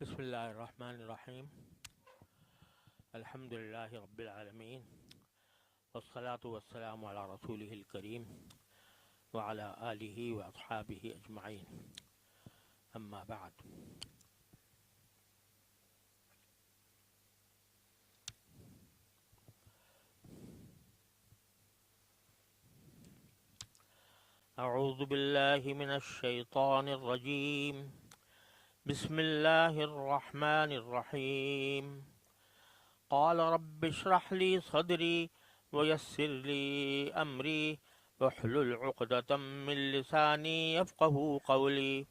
بسم الله الرحمن الرحيم. الحمد لله رب العالمين، والصلاة والسلام على رسوله الكريم وعلى آله وأصحابه أجمعين. أما بعد، أعوذ بالله من الشيطان الرجيم. بسم الله الرحمن الرحيم. قال رب اشرح لي صدري ويسر لي أمري واحلل عقدة من لساني يفقه قولي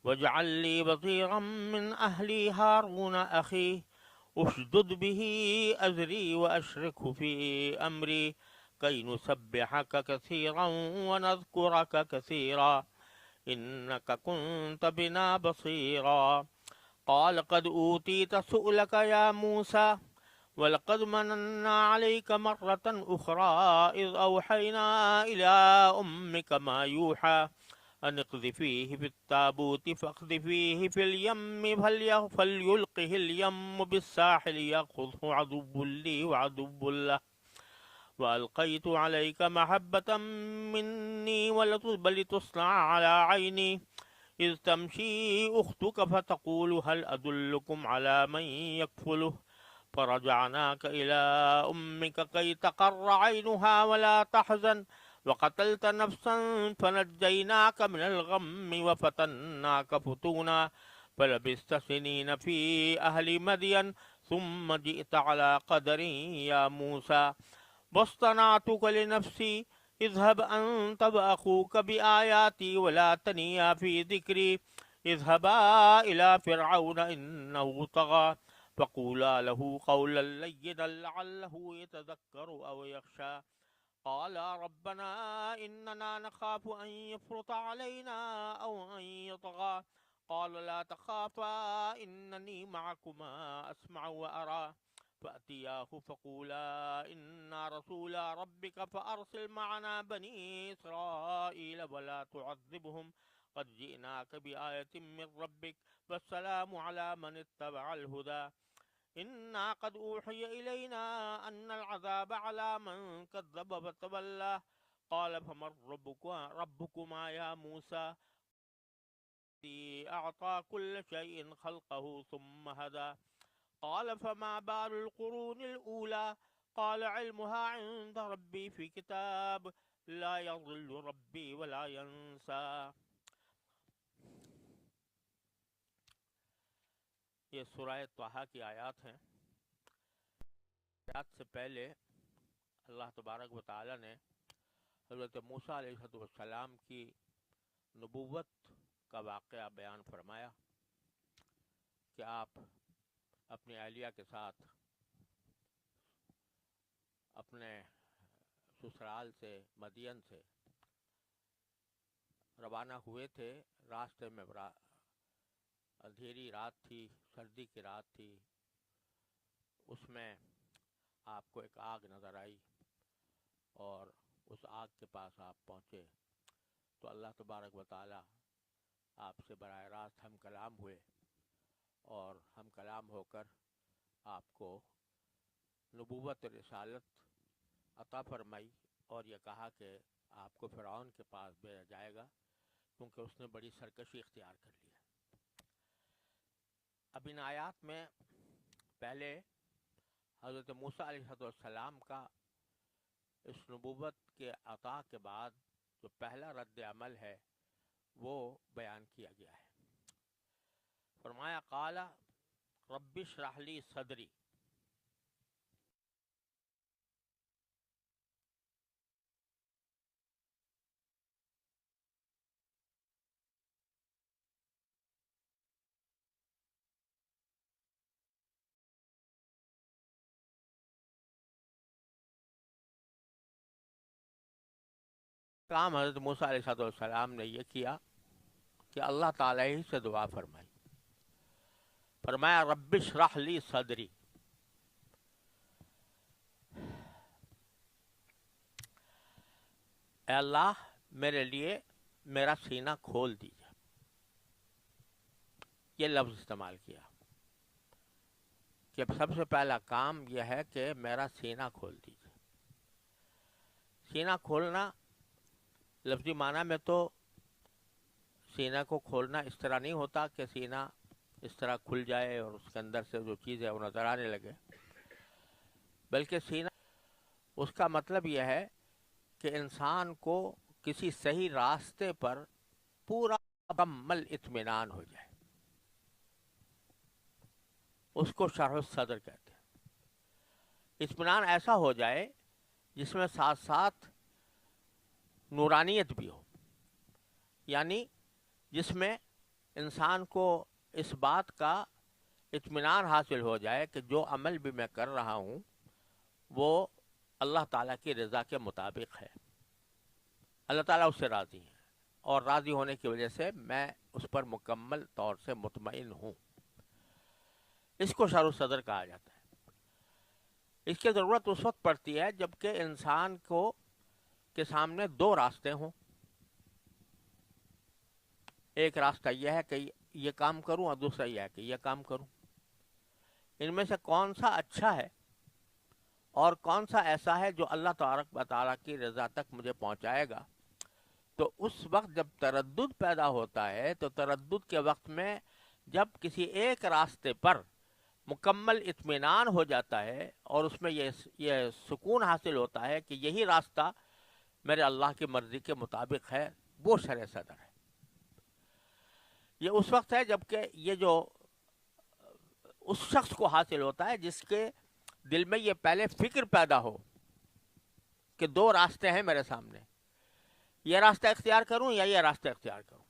واجعل لي وزيرا من أهلي هارون أخي اشدد به أزري وأشركه في أمري كي نسبحك كثيرا ونذكرك كثيرا إنك كنت بنا بصيرا. قال قد أوتيت سؤلك يا موسى ولقد مننا عليك مرة أخرى إذ أوحينا إلى أمك ما يوحى أن اقذفيه في التابوت فاقذفيه في اليم فليلقه اليم بالساحل يأخذه عدو لي وعدو له وألقيت عليك محبة مني ولتصنع على عيني إذ تمشي أختك فتقول هل أدلكم على من يكفله فرجعناك إلى أمك كي تقر عينها ولا تحزن وقتلت نفسا فنجيناك من الغم وفتناك فتونا فلبثت سنين في أهل مدين ثم جئت على قدر يا موسى واصطنعتك لنفسي اذهب أنت وأخوك بآياتي ولا تنيا في ذكري اذهبا إلى فرعون إنه طغى فقولا له قولا لينا لعله يتذكر أو يخشى. قالا ربنا إننا نخاف أن يفرط علينا أو أن يطغى قال لا تخافا إنني معكما أسمع وأرى فأتياه فقولا إنا رسولا ربك فأرسل معنا بني إسرائيل ولا تعذبهم قد جئناك بآية من ربك والسلام على من اتبع الهدى إنا قد أوحي إلينا أن العذاب على من كذب وتولى. قال فمن ربكما يا موسى أعطى كل شيء خلقه ثم هدى. قال فما بال القرون الأولى قال علمها عند ربي في كتاب لا يضل ربي ولا ينسى. یہ سورہ طٰہٰ کی آیات ہیں. آیات سے پہلے اللہ تبارک و تعالی نے حضرت موسیٰ علیہ السلام کی نبوت کا واقعہ بیان فرمایا کہ آپ اپنی اہلیہ کے ساتھ اپنے سسرال سے مدین سے روانہ ہوئے تھے. راستے میں اندھیری رات تھی، سردی کی رات تھی. اس میں آپ کو ایک آگ نظر آئی اور اس آگ کے پاس آپ پہنچے تو اللہ تبارک و تعالی آپ سے براہ راست ہم کلام ہوئے اور ہم کلام ہو کر آپ کو نبوت رسالت عطا فرمائی اور یہ کہا کہ آپ کو فرعون کے پاس بھیجا جائے گا کیونکہ اس نے بڑی سرکشی اختیار کر لی ہے. اب ان آیات میں پہلے حضرت موسیٰ علیہ السلام کا اس نبوت کے عطا کے بعد جو پہلا رد عمل ہے وہ بیان کیا گیا ہے. فرمایا قال رب اشرح لی صدری. کام حضرت موسیٰ علیہ السلام نے یہ کیا کہ اللہ تعالیٰ ہی سے دعا فرمائی. فرمایا رب اشرح لی صدری. اے اللہ میرے لیے میرا سینہ کھول دیجیے. یہ لفظ استعمال کیا کہ سب سے پہلا کام یہ ہے کہ میرا سینہ کھول دیجیے. سینہ کھولنا لفظی معنی میں تو سینہ کو کھولنا اس طرح نہیں ہوتا کہ سینہ اس طرح کھل جائے اور اس کے اندر سے جو چیز ہے وہ نظر آنے لگے، بلکہ سینہ اس کا مطلب یہ ہے کہ انسان کو کسی صحیح راستے پر پورا مکمل اطمینان ہو جائے. اس کو شرح الصدر کہتے ہیں. اطمینان ایسا ہو جائے جس میں ساتھ ساتھ نورانیت بھی ہو، یعنی جس میں انسان کو اس بات کا اطمینان حاصل ہو جائے کہ جو عمل بھی میں کر رہا ہوں وہ اللہ تعالیٰ کی رضا کے مطابق ہے، اللہ تعالیٰ اس سے راضی ہے، اور راضی ہونے کی وجہ سے میں اس پر مکمل طور سے مطمئن ہوں. اس کو شرح الصدر کہا جاتا ہے. اس کی ضرورت اس وقت پڑتی ہے جب کہ انسان کو کے سامنے دو راستے ہوں. ایک راستہ یہ ہے کہ یہ کام کروں اور دوسرا یہ ہے کہ یہ کام کروں. ان میں سے کون سا اچھا ہے اور کون سا ایسا ہے جو اللہ تبارک و تعالیٰ کی رضا تک مجھے پہنچائے گا. تو اس وقت جب تردد پیدا ہوتا ہے تو تردد کے وقت میں جب کسی ایک راستے پر مکمل اطمینان ہو جاتا ہے اور اس میں یہ سکون حاصل ہوتا ہے کہ یہی راستہ میرے اللہ کی مرضی کے مطابق ہے، وہ شرح صدر ہے. یہ اس وقت ہے جب کہ یہ جو اس شخص کو حاصل ہوتا ہے جس کے دل میں یہ پہلے فکر پیدا ہو کہ دو راستے ہیں میرے سامنے، یہ راستہ اختیار کروں یا یہ راستہ اختیار کروں.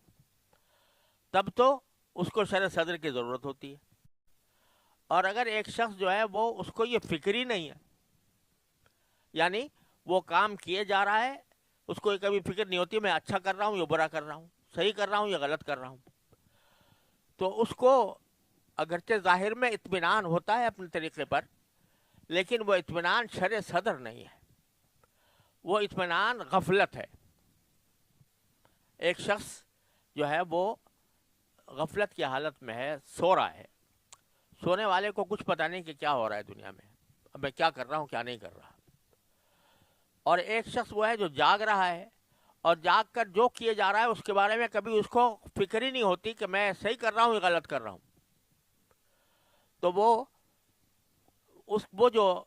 تب تو اس کو شرح صدر کی ضرورت ہوتی ہے. اور اگر ایک شخص جو ہے وہ اس کو یہ فکر ہی نہیں ہے، یعنی وہ کام کیے جا رہا ہے، اس کو کبھی فکر نہیں ہوتی میں اچھا کر رہا ہوں یا برا کر رہا ہوں، صحیح کر رہا ہوں یا غلط کر رہا ہوں، تو اس کو اگرچہ ظاہر میں اطمینان ہوتا ہے اپنے طریقے پر، لیکن وہ اطمینان شرح صدر نہیں ہے، وہ اطمینان غفلت ہے. ایک شخص جو ہے وہ غفلت کی حالت میں ہے، سو رہا ہے. سونے والے کو کچھ پتہ نہیں کہ کیا ہو رہا ہے دنیا میں، اب میں کیا کر رہا ہوں کیا نہیں کر رہا. اور ایک شخص وہ ہے جو جاگ رہا ہے اور جاگ کر جو کیے جا رہا ہے اس کے بارے میں کبھی اس کو فکر ہی نہیں ہوتی کہ میں صحیح کر رہا ہوں یا غلط کر رہا ہوں. تو وہ جو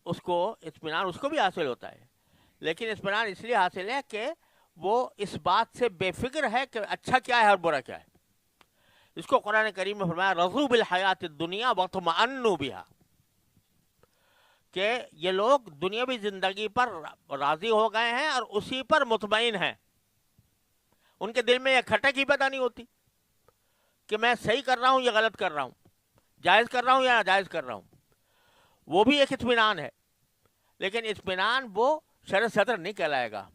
اس کو اطمینان اس کو بھی حاصل ہوتا ہے، لیکن اطمینان اس لیے حاصل ہے کہ وہ اس بات سے بے فکر ہے کہ اچھا کیا ہے اور برا کیا ہے. اس کو قرآن کریم میں فرمایا رضوا بالحیات الدنیا واطمأنوا بها، کہ یہ لوگ دنیاوی زندگی پر راضی ہو گئے ہیں اور اسی پر مطمئن ہیں. ان کے دل میں یہ کھٹک ہی پیدا نہیں ہوتی کہ میں صحیح کر رہا ہوں یا غلط کر رہا ہوں، جائز کر رہا ہوں یا ناجائز کر رہا ہوں. وہ بھی ایک اطمینان ہے، لیکن اطمینان وہ شرح صدر نہیں کہلائے گا.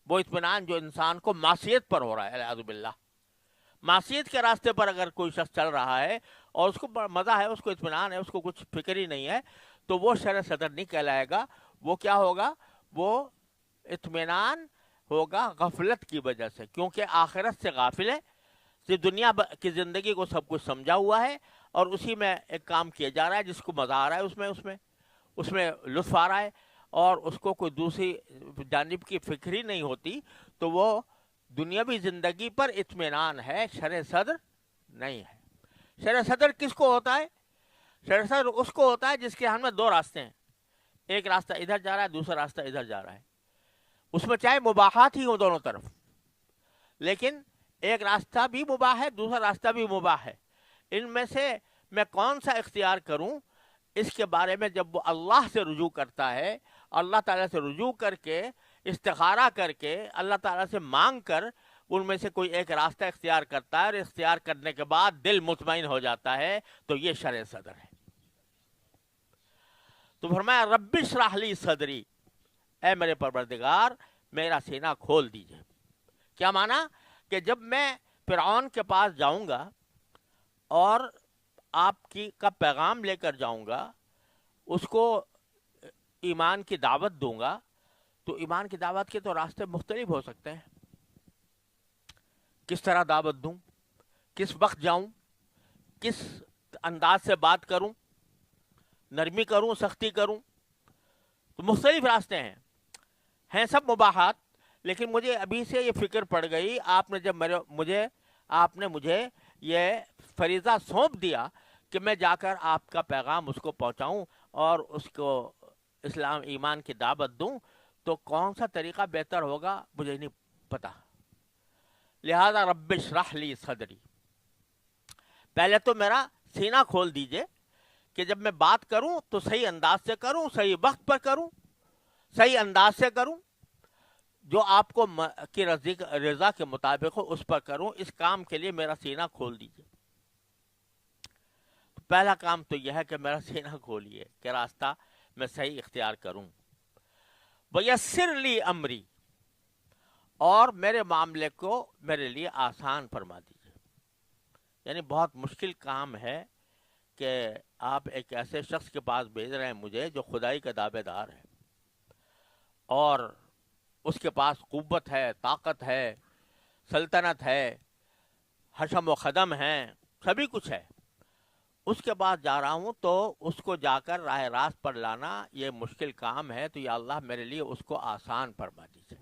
وہ اطمینان جو انسان کو معصیت پر ہو رہا ہے، اعوذ باللہ، معصیت کے راستے پر اگر کوئی شخص چل رہا ہے اور اس کو مزہ ہے، اس کو اطمینان ہے، اس کو کچھ فکر ہی نہیں ہے، تو وہ شرح صدر نہیں کہلائے گا. وہ کیا ہوگا؟ وہ اطمینان ہوگا غفلت کی وجہ سے، کیونکہ آخرت سے غافل ہے، صرف دنیا کی زندگی کو سب کچھ سمجھا ہوا ہے اور اسی میں ایک کام کیا جا رہا ہے جس کو مزہ آ رہا ہے، اس میں لطف آ رہا ہے، اور اس کو کوئی دوسری جانب کی فکر ہی نہیں ہوتی. تو وہ دنیاوی زندگی پر اطمینان ہے، شرح صدر نہیں ہے. شرح صدر کس کو ہوتا ہے؟ شرح صدر اس کو ہوتا ہے جس کے ہم میں دو راستے ہیں، ایک راستہ ادھر جا رہا ہے، دوسرا راستہ ادھر جا رہا ہے. اس میں چاہے مباحات ہی ہوں دونوں طرف، لیکن ایک راستہ بھی مباح ہے، دوسرا راستہ بھی مباح ہے. ان میں سے میں کون سا اختیار کروں، اس کے بارے میں جب وہ اللہ سے رجوع کرتا ہے، اللہ تعالیٰ سے رجوع کر کے استخارہ کر کے اللہ تعالیٰ سے مانگ کر ان میں سے کوئی ایک راستہ اختیار کرتا ہے اور اختیار کرنے کے بعد دل مطمئن ہو جاتا ہے، تو یہ شرح صدر ہے. تو فرمایا رب اشرح لی صدری، اے میرے پروردگار میرا سینہ کھول دیجئے. کیا معنی؟ کہ جب میں فرعون کے پاس جاؤں گا اور آپ کا پیغام لے کر جاؤں گا، اس کو ایمان کی دعوت دوں گا، تو ایمان کی دعوت کے تو راستے مختلف ہو سکتے ہیں. کس طرح دعوت دوں، کس وقت جاؤں، کس انداز سے بات کروں، نرمی کروں، سختی کروں. تو مختلف راستے ہیں سب مباحات. لیکن مجھے ابھی سے یہ فکر پڑ گئی، آپ نے جب آپ نے مجھے یہ فریضہ سونپ دیا کہ میں جا کر آپ کا پیغام اس کو پہنچاؤں اور اس کو اسلام ایمان کی دعوت دوں، تو کون سا طریقہ بہتر ہوگا مجھے نہیں پتا. لہذا رب اشرح لی صدری، پہلے تو میرا سینہ کھول دیجئے کہ جب میں بات کروں تو صحیح انداز سے کروں، صحیح وقت پر کروں، صحیح انداز سے کروں، جو آپ کو کی رضا کے مطابق ہو اس پر کروں. اس کام کے لیے میرا سینہ کھول دیجئے. پہلا کام تو یہ ہے کہ میرا سینہ کھولیے کہ راستہ میں صحیح اختیار کروں. وَيَسِّرْ لِي أَمْرِي، اور میرے معاملے کو میرے لیے آسان فرما دیجیے. یعنی بہت مشکل کام ہے کہ آپ ایک ایسے شخص کے پاس بھیج رہے ہیں مجھے جو خدائی کا دعوے دار ہے اور اس کے پاس قوت ہے، طاقت ہے، سلطنت ہے، حشم و خدم ہیں، سبھی کچھ ہے. اس کے بعد جا رہا ہوں تو اس کو جا کر راہ راست پر لانا یہ مشکل کام ہے. تو یا اللہ میرے لیے اس کو آسان فرما دیجیے.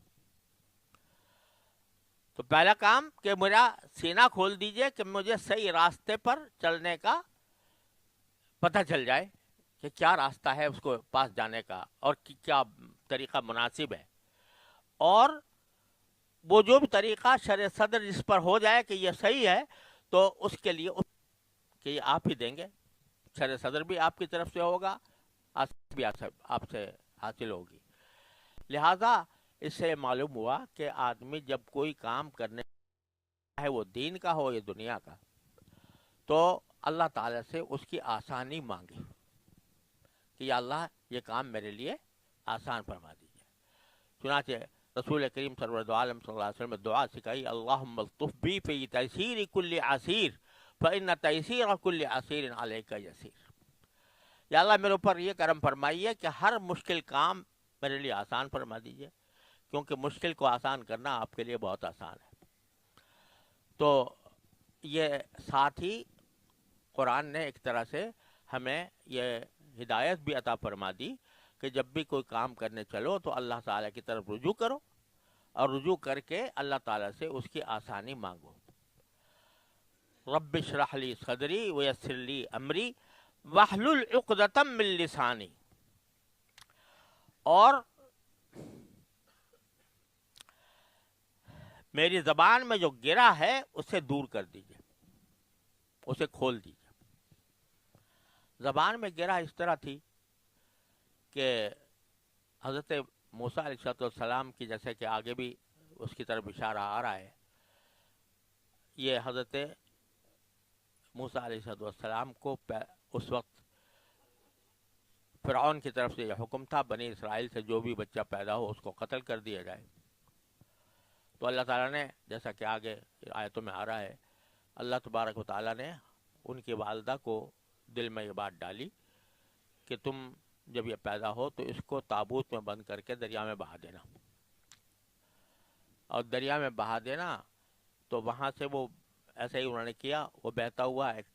تو پہلا کام کہ میرا سینہ کھول دیجئے کہ مجھے صحیح راستے پر چلنے کا پتہ چل جائے کہ کیا راستہ ہے اس کو پاس جانے کا اور کیا طریقہ مناسب ہے. اور وہ جو بھی طریقہ شرع صدر جس پر ہو جائے کہ یہ صحیح ہے تو اس کے لیے کہ یہ آپ ہی دیں گے. شرع صدر بھی آپ کی طرف سے ہوگا، بھی آپ سے حاصل ہوگی. لہذا اس سے معلوم ہوا کہ آدمی جب کوئی کام کرنے ہے، وہ دین کا ہو یا دنیا کا، تو اللہ تعالیٰ سے اس کی آسانی مانگے کہ یا اللہ یہ کام میرے لیے آسان فرما دیجیے. چنانچہ رسول کریم صلی اللہ علیہ وسلم نے دعا سکھائی، اللہم الطف بی فی تیسیر کل عسیر فإن تیسیر کل عسیر علیک یسیر. یا اللہ میرے اوپر یہ کرم فرمائیے کہ ہر مشکل کام میرے لیے آسان فرما دیجیے، کیونکہ مشکل کو آسان کرنا آپ کے لیے بہت آسان ہے. تو یہ ساتھ ہی قرآن نے ایک طرح سے ہمیں یہ ہدایت بھی عطا فرما دی کہ جب بھی کوئی کام کرنے چلو تو اللہ تعالیٰ کی طرف رجوع کرو اور رجوع کر کے اللہ تعالیٰ سے اس کی آسانی مانگو. رب اشرح لی صدری ویسر لی امری واحلل عقدۃ من لسانی، اور میری زبان میں جو گرا ہے اسے دور کر دیجیے، اسے کھول دیجیے. زبان میں گرا اس طرح تھی کہ حضرت موسیٰ علیہ السلام کی، جیسے کہ آگے بھی اس کی طرف اشارہ آ رہا ہے، یہ حضرت موسیٰ علیہ السلام کو اس وقت فرعون کی طرف سے یہ حکم تھا بنی اسرائیل سے جو بھی بچہ پیدا ہو اس کو قتل کر دیا جائے. تو اللہ تعالیٰ نے، جیسا کہ آگے آیتوں میں آ رہا ہے، اللہ تبارک و تعالیٰ نے ان کی والدہ کو دل میں یہ بات ڈالی کہ تم جب یہ پیدا ہو تو اس کو تابوت میں بند کر کے دریا میں بہا دینا، اور دریا میں بہا دینا. تو وہاں سے وہ ایسے ہی انہوں نے کیا، وہ بہتا ہوا ایک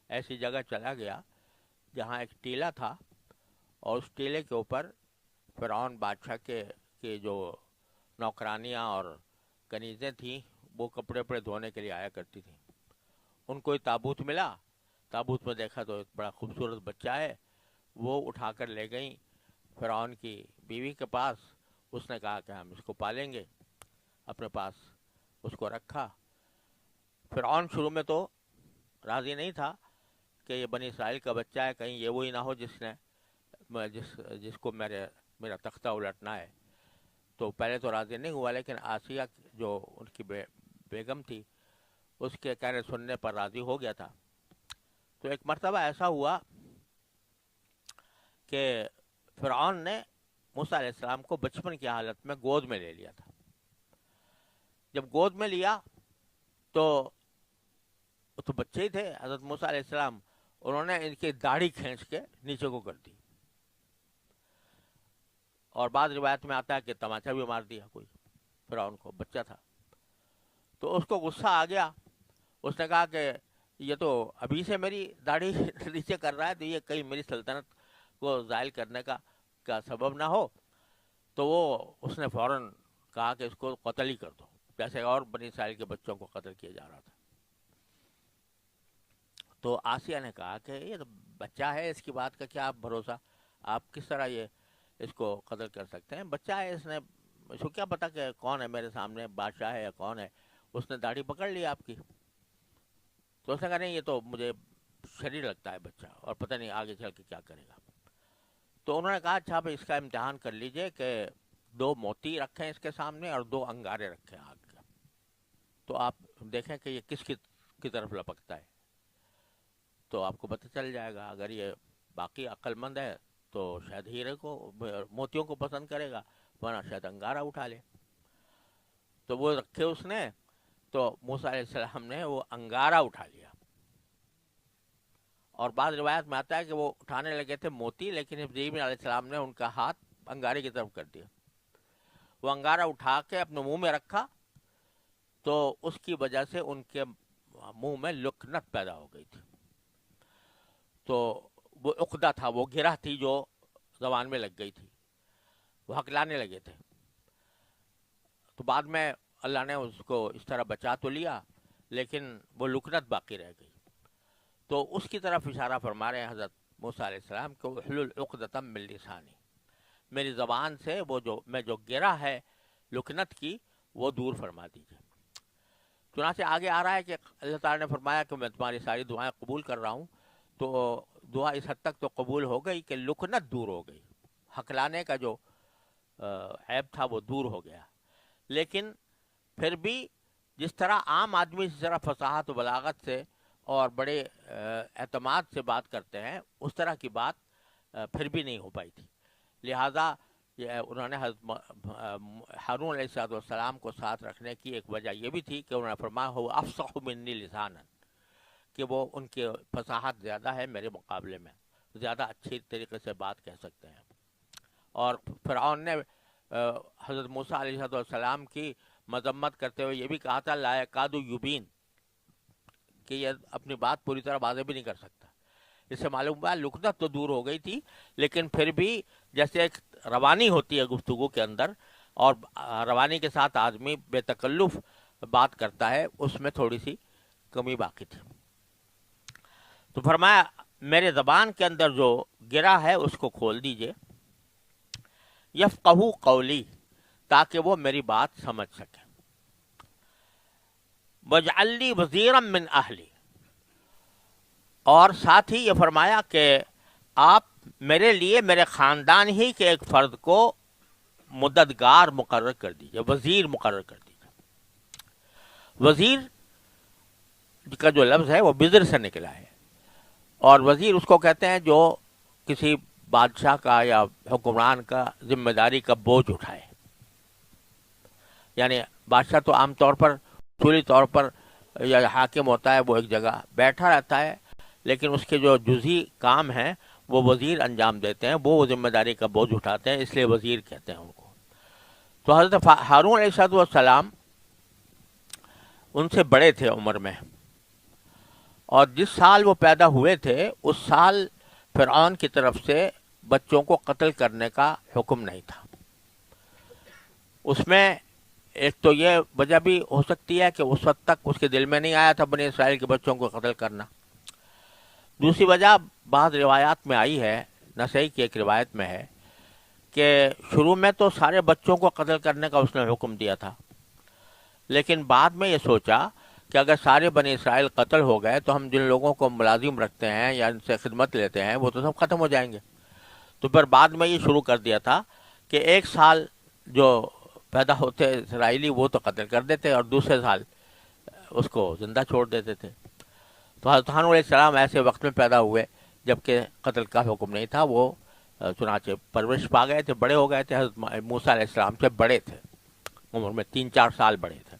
ایسی جگہ چلا گیا جہاں ایک ٹیلا تھا، اور اس ٹیلے کے اوپر فرعون بادشاہ کے جو نوکرانیاں اور کنیزیں تھیں وہ کپڑے وپڑے دھونے کے لیے آیا کرتی تھیں. ان کو ایک تابوت ملا، تابوت میں دیکھا تو ایک بڑا خوبصورت بچہ ہے، وہ اٹھا کر لے گئیں فرعون کی بیوی کے پاس. اس نے کہا کہ ہم اس کو پالیں گے، اپنے پاس اس کو رکھا. فرعون شروع میں تو راضی نہیں تھا کہ یہ بنی اسرائیل کا بچہ ہے، کہیں یہ وہی نہ ہو جس کو میرا تختہ الٹنا ہے. تو پہلے تو راضی نہیں ہوا، لیکن آسیہ جو ان کی بیگم تھی اس کے کہنے سننے پر راضی ہو گیا تھا. تو ایک مرتبہ ایسا ہوا کہ فرعون نے موسیٰ علیہ السلام کو بچپن کی حالت میں گود میں لے لیا تھا. جب گود میں لیا تو بچے ہی تھے حضرت موسیٰ علیہ السلام، انہوں نے ان کی داڑھی کھینچ کے نیچے کو کر دی، اور بعض روایت میں آتا ہے کہ تماچا بھی مار دیا کوئی فرعون کو، بچہ تھا. تو اس کو غصہ آ گیا، اس نے کہا کہ یہ تو ابھی سے میری داڑھی نیچے کر رہا ہے، تو یہ کہیں میری سلطنت کو زائل کرنے کا سبب نہ ہو. تو اس نے فوراً کہا کہ اس کو قتل ہی کر دو، جیسے اور بنی اسرائیل کے بچوں کو قتل کیا جا رہا تھا. تو آسیہ نے کہا کہ یہ تو بچہ ہے، اس کی بات کا کیا بھروسہ، آپ کس طرح یہ اس کو قتل کر سکتے ہیں؟ بچہ ہے، اس کو کیا پتا کہ کون ہے میرے سامنے، بادشاہ ہے یا کون ہے. اس نے داڑھی پکڑ لی آپ کی. تو اس نے کہا نہیں، یہ تو مجھے شریر لگتا ہے بچہ، اور پتہ نہیں آگے چل کے کیا کرے گا. تو انہوں نے کہا اچھا بھائی اس کا امتحان کر لیجئے کہ 2 موتی رکھیں اس کے سامنے اور 2 انگارے رکھیں آگ کے، تو آپ دیکھیں کہ یہ کس کی طرف لپکتا ہے، تو آپ کو پتہ چل جائے گا. اگر یہ باقی عقل مند ہے تو شاید ہیرے کو، موتیوں کو پسند کرے گا، ورنہ شاید انگارہ اٹھا لے. تو وہ رکھے اس نے، تو موسیٰ علیہ السلام نے وہ انگارہ اٹھا لیا. اور بعض روایت میں آتا ہے کہ وہ اٹھانے لگے تھے موتی، لیکن ابراہیم علیہ السلام نے ان کا ہاتھ انگارے کی طرف کر دیا. وہ انگارہ اٹھا کے اپنے منہ میں رکھا، تو اس کی وجہ سے ان کے منہ میں لکنت پیدا ہو گئی تھی. تو وہ عقدہ تھا، وہ گرہ تھی جو زبان میں لگ گئی تھی، وہ ہکلانے لگے تھے. تو بعد میں اللہ نے اس کو اس طرح بچا تو لیا، لیکن وہ لکنت باقی رہ گئی. تو اس کی طرف اشارہ فرما رہے ہیں حضرت موسیٰ علیہ السلام کہ احلل عقدۃ من لسانی، میری زبان سے وہ جو گرہ ہے لکنت کی، وہ دور فرما دیجیے. چنانچہ آگے آ رہا ہے کہ اللہ تعالیٰ نے فرمایا کہ میں تمہاری ساری دعائیں قبول کر رہا ہوں. تو دعا اس حد تک تو قبول ہو گئی کہ لکنت دور ہو گئی، ہکلانے کا جو عیب تھا وہ دور ہو گیا. لیکن پھر بھی جس طرح عام آدمی جس طرح فصاحت و بلاغت سے اور بڑے اعتماد سے بات کرتے ہیں، اس طرح کی بات پھر بھی نہیں ہو پائی تھی. لہٰذا انہوں نے حضرت ہارون علیہ السلام کو ساتھ رکھنے کی ایک وجہ یہ بھی تھی کہ انہوں نے فرمایا ہو افصح منی لسانا، کہ وہ ان کی فصاحت زیادہ ہے میرے مقابلے میں، زیادہ اچھی طریقے سے بات کہہ سکتے ہیں. اور فرعون نے حضرت موسیٰ علیہ السلام کی مذمت کرتے ہوئے یہ بھی کہا تھا لا یکاد یبین، کہ یہ اپنی بات پوری طرح واضح بھی نہیں کر سکتا. اس سے معلوم ہوا لکنت تو دور ہو گئی تھی، لیکن پھر بھی جیسے ایک روانی ہوتی ہے گفتگو کے اندر، اور روانی کے ساتھ آدمی بے تکلف بات کرتا ہے، اس میں تھوڑی سی کمی باقی تھی. تو فرمایا میرے زبان کے اندر جو گرا ہے اس کو کھول دیجئے، یفقہوا قولی، تاکہ وہ میری بات سمجھ سکیں. وَاجْعَلْ لِي وَزِيرًا مِّنْ أَهْلِي، اور ساتھ ہی یہ فرمایا کہ آپ میرے لیے میرے خاندان ہی کے ایک فرد کو مددگار مقرر کر دیجئے، وزیر مقرر کر دیجئے. وزیر کا جو لفظ ہے وہ بذر سے نکلا ہے، اور وزیر اس کو کہتے ہیں جو کسی بادشاہ کا یا حکمران کا ذمہ داری کا بوجھ اٹھائے. یعنی بادشاہ تو عام طور پر اصولی طور پر یا حاکم ہوتا ہے، وہ ایک جگہ بیٹھا رہتا ہے، لیکن اس کے جو جزئی کام ہیں وہ وزیر انجام دیتے ہیں، وہ ذمہ داری کا بوجھ اٹھاتے ہیں، اس لیے وزیر کہتے ہیں ان کو. تو حضرت ہارون علیہ السلام ان سے بڑے تھے عمر میں، اور جس سال وہ پیدا ہوئے تھے اس سال فرعون کی طرف سے بچوں کو قتل کرنے کا حکم نہیں تھا. اس میں ایک تو یہ وجہ بھی ہو سکتی ہے کہ اس وقت تک اس کے دل میں نہیں آیا تھا بنی اسرائیل کے بچوں کو قتل کرنا. دوسری وجہ بعض روایات میں آئی ہے، نسائی کی ایک روایت میں ہے کہ شروع میں تو سارے بچوں کو قتل کرنے کا اس نے حکم دیا تھا، لیکن بعد میں یہ سوچا کہ اگر سارے بنی اسرائیل قتل ہو گئے تو ہم جن لوگوں کو ملازم رکھتے ہیں یا ان سے خدمت لیتے ہیں وہ تو سب ختم ہو جائیں گے. تو پھر بعد میں یہ شروع کر دیا تھا کہ 1 سال جو پیدا ہوتے اسرائیلی وہ تو قتل کر دیتے اور دوسرے سال اس کو زندہ چھوڑ دیتے تھے. تو حضرت ہارون علیہ السلام ایسے وقت میں پیدا ہوئے جبکہ قتل کا حکم نہیں تھا. وہ چنانچہ پرورش پا گئے تھے، بڑے ہو گئے تھے، حضرت موسیٰ علیہ السلام سے بڑے تھے، عمر میں 3-4 سال بڑے تھے.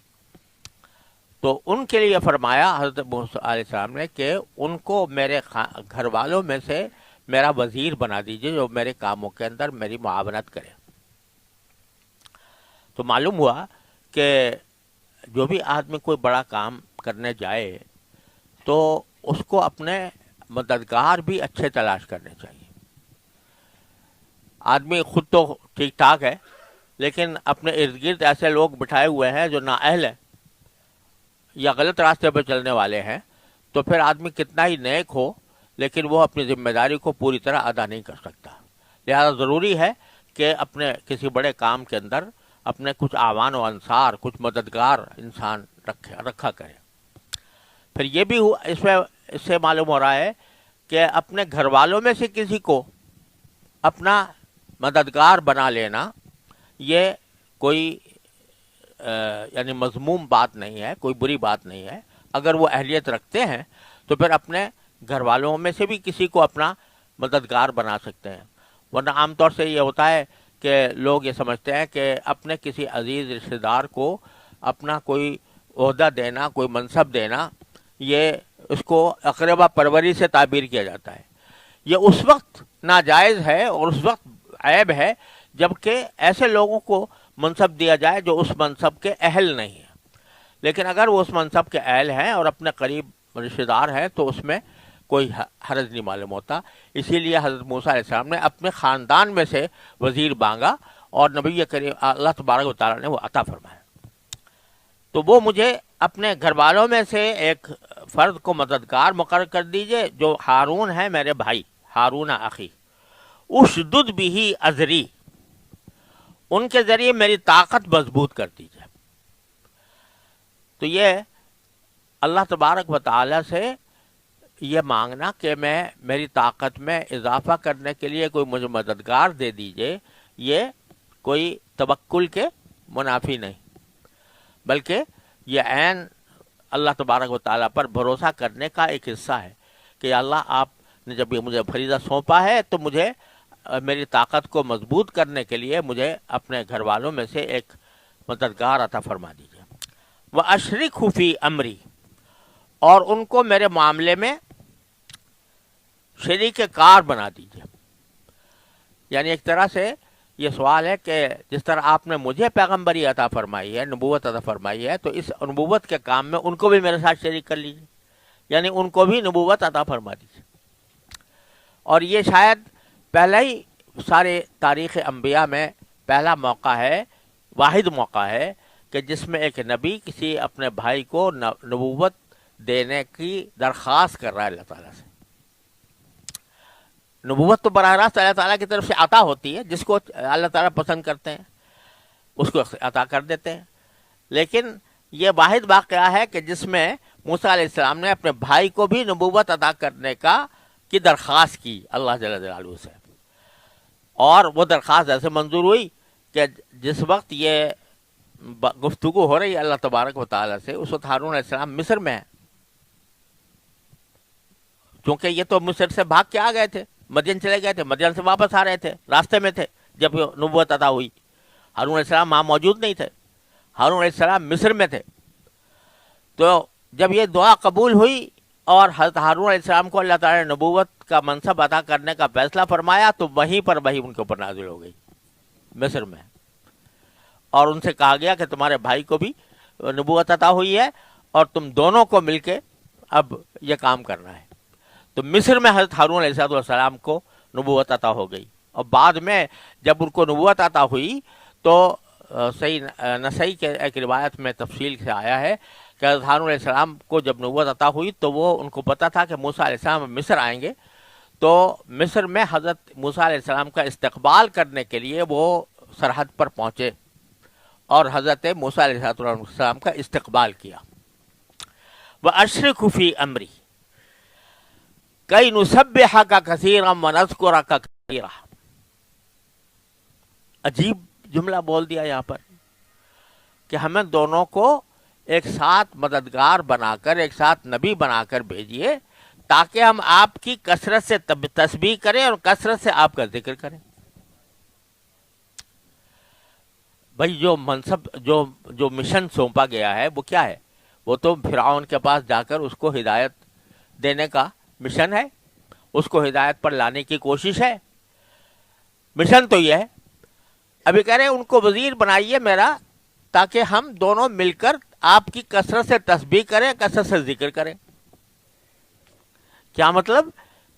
تو ان کے لیے فرمایا حضرت موسیٰ علیہ السلام نے کہ ان کو میرے گھر والوں میں سے میرا وزیر بنا دیجئے جو میرے کاموں کے اندر میری معاونت کرے. تو معلوم ہوا کہ جو بھی آدمی کوئی بڑا کام کرنے جائے تو اس کو اپنے مددگار بھی اچھے تلاش کرنے چاہیے. آدمی خود تو ٹھیک ٹھاک ہے، لیکن اپنے ارد گرد ایسے لوگ بٹھائے ہوئے ہیں جو نااہل ہیں یا غلط راستے پہ چلنے والے ہیں، تو پھر آدمی کتنا ہی نیک ہو لیکن وہ اپنی ذمہ داری کو پوری طرح ادا نہیں کر سکتا. لہذا ضروری ہے کہ اپنے کسی بڑے کام کے اندر اپنے کچھ اعوان و انصار، کچھ مددگار انسان رکھا کرے. پھر یہ بھی اس سے معلوم ہو رہا ہے کہ اپنے گھر والوں میں سے کسی کو اپنا مددگار بنا لینا یہ کوئی یعنی مذموم بات نہیں ہے، کوئی بری بات نہیں ہے. اگر وہ اہلیت رکھتے ہیں تو پھر اپنے گھر والوں میں سے بھی کسی کو اپنا مددگار بنا سکتے ہیں. ورنہ عام طور سے یہ ہوتا ہے کہ لوگ یہ سمجھتے ہیں کہ اپنے کسی عزیز رشتہ دار کو اپنا کوئی عہدہ دینا، کوئی منصب دینا، یہ اس کو اقربا پروری سے تعبیر کیا جاتا ہے. یہ اس وقت ناجائز ہے اور اس وقت عیب ہے جبکہ ایسے لوگوں کو منصب دیا جائے جو اس منصب کے اہل نہیں ہیں. لیکن اگر وہ اس منصب کے اہل ہیں اور اپنے قریب رشتہ دار ہیں تو اس میں کوئی حرج نہیں معلوم ہوتا. اسی لیے حضرت موسیٰ علیہ السلام نے اپنے خاندان میں سے وزیر مانگا اور نبی کریم اللہ تبارک و تعالیٰ نے وہ عطا فرمایا. تو وہ مجھے اپنے گھر والوں میں سے ایک فرد کو مددگار مقرر کر دیجئے جو ہارون ہے، میرے بھائی ہارون اخی. اشدد بھی ازری، ان کے ذریعے میری طاقت مضبوط کر دیجئے. تو یہ اللہ تبارک و تعالیٰ سے یہ مانگنا کہ میری طاقت میں اضافہ کرنے کے لیے کوئی مجھے مددگار دے دیجئے، یہ کوئی توکل کے منافی نہیں، بلکہ یہ عین اللہ تبارک و تعالیٰ پر بھروسہ کرنے کا ایک حصہ ہے کہ اللہ آپ نے جب یہ مجھے فریضہ سونپا ہے تو مجھے میری طاقت کو مضبوط کرنے کے لیے مجھے اپنے گھر والوں میں سے ایک مددگار عطا فرما دیجیے. وَأَشْرِكْهُ فِي أَمْرِي، اور ان کو میرے معاملے میں شریک کار بنا دیجیے. یعنی ایک طرح سے یہ سوال ہے کہ جس طرح آپ نے مجھے پیغمبری عطا فرمائی ہے، نبوت عطا فرمائی ہے، تو اس نبوت کے کام میں ان کو بھی میرے ساتھ شریک کر لیجیے، یعنی ان کو بھی نبوت عطا فرما دیجیے. اور یہ شاید پہلا ہی سارے تاریخ انبیاء میں پہلا موقع ہے، واحد موقع ہے کہ جس میں ایک نبی کسی اپنے بھائی کو نبوت دینے کی درخواست کر رہا ہے اللہ تعالیٰ سے. نبوت تو براہ راست اللہ تعالیٰ کی طرف سے عطا ہوتی ہے، جس کو اللہ تعالیٰ پسند کرتے ہیں اس کو عطا کر دیتے ہیں. لیکن یہ واحد واقعہ ہے کہ جس میں موسیٰ علیہ السلام نے اپنے بھائی کو بھی نبوت عطا کرنے کی درخواست کی اللہ جل جلالہ سے. اور وہ درخواست ایسے منظور ہوئی کہ جس وقت یہ گفتگو ہو رہی ہے اللہ تبارک و تعالیٰ سے، اس وقت ہارون علیہ السلام مصر میں ہیں، چونکہ یہ تو مصر سے بھاگ کے آ گئے تھے، مدین چلے گئے تھے، مدین سے واپس آ رہے تھے، راستے میں تھے جب نبوت عطا ہوئی. ہارون علیہ السلام وہاں موجود نہیں تھے، ہارون علیہ السلام مصر میں تھے. تو جب یہ دعا قبول ہوئی اور حضرت ہارون علیہ السلام کو اللہ تعالیٰ نے نبوت کا منصب عطا کرنے کا فیصلہ فرمایا تو وہیں پر وہی ان کے اوپر نازل ہو گئی مصر میں، اور ان سے کہا گیا کہ تمہارے بھائی کو بھی نبوت عطا ہوئی ہے اور تم دونوں کو مل کے اب یہ کام کرنا ہے. تو مصر میں حضرت ہارون علیہ السلام کو نبوت عطا ہو گئی. اور بعد میں جب ان کو نبوت عطا ہوئی تو صحیح نسائی کے ایک روایت میں تفصیل سے آیا ہے کہ حضرت ہارون علیہ السلام کو جب نبوت عطا ہوئی تو وہ ان کو پتہ تھا کہ موسیٰ علیہ السلام مصر آئیں گے، تو مصر میں حضرت موسیٰ علیہ السلام کا استقبال کرنے کے لیے وہ سرحد پر پہنچے اور حضرت موسیٰ علیہ السلام کا استقبال کیا. وَأَشْرِكْهُ فِي أَمْرِي كَيْ نُسَبِّحَكَ كَثِيرًا وَنَذْكُرَكَ كَثِيرًا. عجیب جملہ بول دیا یہاں پر کہ ہمیں دونوں کو ایک ساتھ مددگار بنا کر، ایک ساتھ نبی بنا کر بھیجیے تاکہ ہم آپ کی کثرت سے تسبیح کریں اور کثرت سے آپ کا ذکر کریں. بھائی جو منصب جو مشن سونپا گیا ہے وہ کیا ہے؟ وہ تو فرعون کے پاس جا کر اس کو ہدایت دینے کا مشن ہے، اس کو ہدایت پر لانے کی کوشش ہے. مشن تو یہ ہے. ابھی کہہ رہے ہیں ان کو وزیر بنائیے میرا تاکہ ہم دونوں مل کر آپ کی کثرت سے تسبیح کریں، کثرت سے ذکر کریں. کیا مطلب؟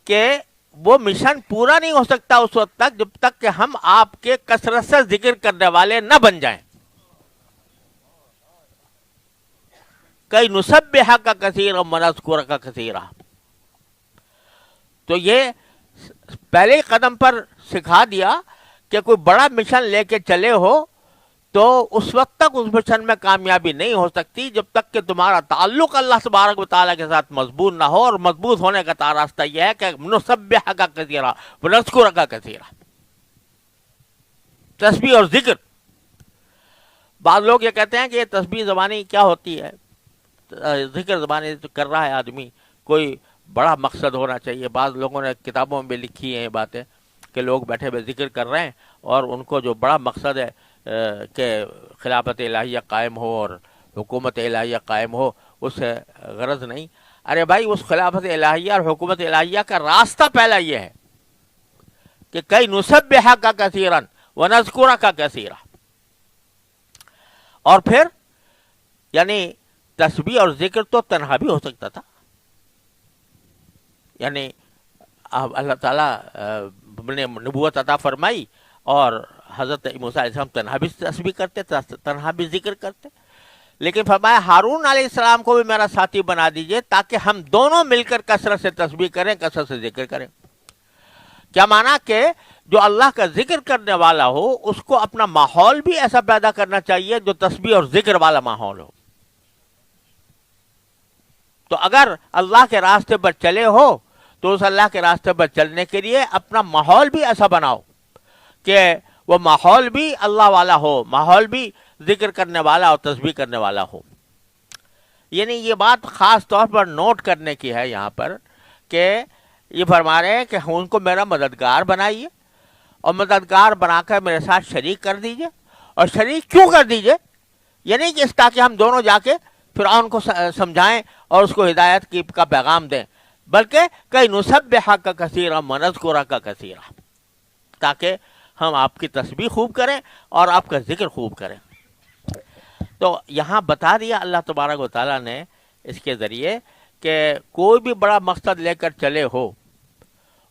کہ وہ مشن پورا نہیں ہو سکتا اس وقت تک جب تک کہ ہم آپ کے کثرت سے ذکر کرنے والے نہ بن جائیں. کئی نسبح کا کثیر اور منذکر کا کثیرہ. تو یہ پہلے ہی قدم پر سکھا دیا کہ کوئی بڑا مشن لے کے چلے ہو تو اس وقت تک اس مشن میں کامیابی نہیں ہو سکتی جب تک کہ تمہارا تعلق اللہ تبارک و تعالیٰ کے ساتھ مضبوط نہ ہو. اور مضبوط ہونے کا راستہ یہ ہے کہ نسبح کا کثیرہ ونذکر کا کثیرہ، تسبیح اور ذکر. بعض لوگ یہ کہتے ہیں کہ یہ تسبیح زبانی کیا ہوتی ہے، ذکر زبانی کر رہا ہے آدمی، کوئی بڑا مقصد ہونا چاہیے. بعض لوگوں نے کتابوں میں لکھی ہیں یہ باتیں کہ لوگ بیٹھے ہوئے ذکر کر رہے ہیں اور ان کو جو بڑا مقصد ہے کہ خلافت الہیہ قائم ہو اور حکومت الہیہ قائم ہو، اس سے غرض نہیں. ارے بھائی، اس خلافت الہیہ اور حکومت الہیہ کا راستہ پہلا یہ ہے کہ کئی نسبح کا کثیرن ونذکر کا کثیرہ. اور پھر یعنی تسبیح اور ذکر تو تنہا بھی ہو سکتا تھا. یعنی اللہ تعالیٰ نے نبوت عطا فرمائی اور حضرت موسیٰ علیہ السلام تنہا بھی تسبیح کرتے، تنہا بھی ذکر کرتے. لیکن فرمایا ہارون علیہ السلام کو بھی میرا ساتھی بنا دیجئے تاکہ ہم دونوں مل کر کثرت سے تسبیح کریں، کثرت سے ذکر کریں. کیا معنی کہ جو اللہ کا ذکر کرنے والا ہو اس کو اپنا ماحول بھی ایسا پیدا کرنا چاہیے جو تسبیح اور ذکر والا ماحول ہو. تو اگر اللہ کے راستے پر چلے ہو تو اس اللہ کے راستے پر چلنے کے لیے اپنا ماحول بھی ایسا بناؤ کہ وہ ماحول بھی اللہ والا ہو، ماحول بھی ذکر کرنے والا اور تسبیح کرنے والا ہو. یعنی یہ بات خاص طور پر نوٹ کرنے کی ہے یہاں پر کہ یہ فرما رہے ہیں کہ ان کو میرا مددگار بنائیے اور مددگار بنا کر میرے ساتھ شریک کر دیجئے. اور شریک کیوں کر دیجئے؟ یعنی کہ اس تاکہ ہم دونوں جا کے فرعون کو سمجھائیں اور اس کو ہدایت کا پیغام دیں، بلکہ کئی نسبح کا کثیرہ ونذکر کا کثیرہ، تاکہ ہم آپ کی تسبیح خوب کریں اور آپ کا ذکر خوب کریں. تو یہاں بتا دیا اللہ تبارک و تعالیٰ نے اس کے ذریعے کہ کوئی بھی بڑا مقصد لے کر چلے ہو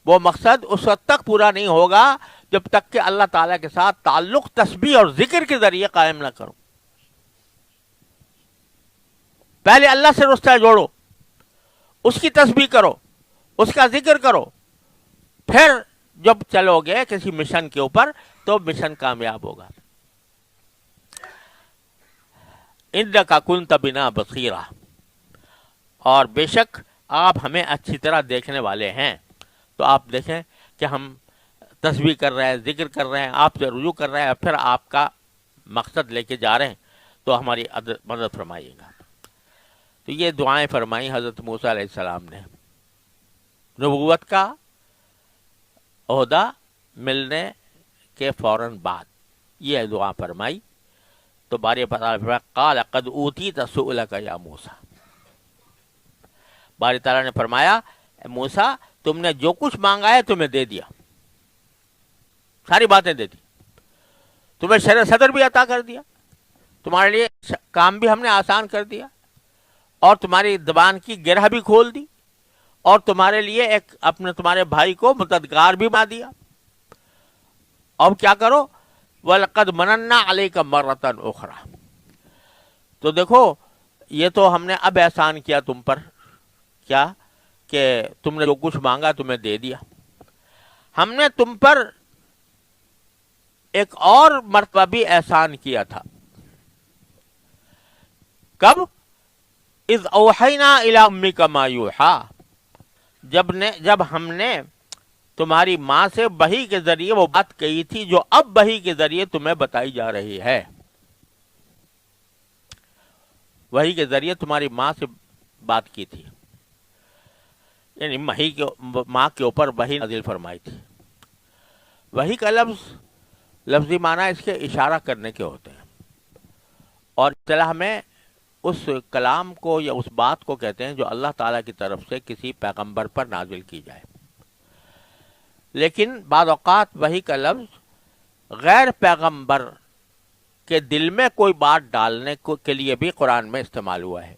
وہ مقصد اس وقت تک پورا نہیں ہوگا جب تک کہ اللہ تعالیٰ کے ساتھ تعلق تسبیح اور ذکر کے ذریعے قائم نہ کرو. پہلے اللہ سے رشتہ جوڑو، اس کی تسبیح کرو، اس کا ذکر کرو، پھر جب چلو گے کسی مشن کے اوپر تو مشن کامیاب ہوگا. انک کنت بنا بصیرا، اور بے شک آپ ہمیں اچھی طرح دیکھنے والے ہیں. تو آپ دیکھیں کہ ہم تسبیح کر رہے ہیں، ذکر کر رہے ہیں، آپ سے رجوع کر رہے ہیں، پھر آپ کا مقصد لے کے جا رہے ہیں تو ہماری مدد فرمائیے گا. تو یہ دعائیں فرمائی حضرت موسیٰ علیہ السلام نے نبوت کا عہدہ ملنے کے فوراً بعد یہ دعا فرمائی. تو باری تعالیٰ قال قد اوتیت سؤلک یا موسیٰ، باری تعالیٰ نے فرمایا موسیٰ تم نے جو کچھ مانگا ہے تمہیں دے دیا، ساری باتیں دے دی، تمہیں شرع صدر بھی عطا کر دیا، تمہارے لیے کام بھی ہم نے آسان کر دیا، اور تمہاری زبان کی گرہ بھی کھول دی، اور تمہارے لیے ایک اپنے تمہارے بھائی کو مددگار بھی بنا دیا. اب کیا کرو؟ وَلَقَدْ مَنَنَّا عَلَيْكَ مَرَّةً أُخْرَى. تو دیکھو یہ تو ہم نے اب احسان کیا تم پر، کیا کہ تم نے جو کچھ مانگا تمہیں دے دیا. ہم نے تم پر ایک اور مرتبہ بھی احسان کیا تھا. کب؟ اذ اوحینا الی امک ما یوحی، جب ہم نے تمہاری ماں سے وحی کے ذریعے وہ بات کہی تھی جو اب وحی کے ذریعے تمہیں بتائی جا رہی ہے. وحی کے ذریعے تمہاری ماں سے بات کی تھی، یعنی ماں کے اوپر وحی نازل فرمائی تھی. وحی کا لفظی معنی اس کے اشارہ کرنے کے ہوتے ہیں، اور اصطلاح میں اس کلام کو یا اس بات کو کہتے ہیں جو اللہ تعالیٰ کی طرف سے کسی پیغمبر پر نازل کی جائے. لیکن بعض اوقات وحی کا لفظ غیر پیغمبر کے دل میں کوئی بات ڈالنے کے لیے بھی قرآن میں استعمال ہوا ہے،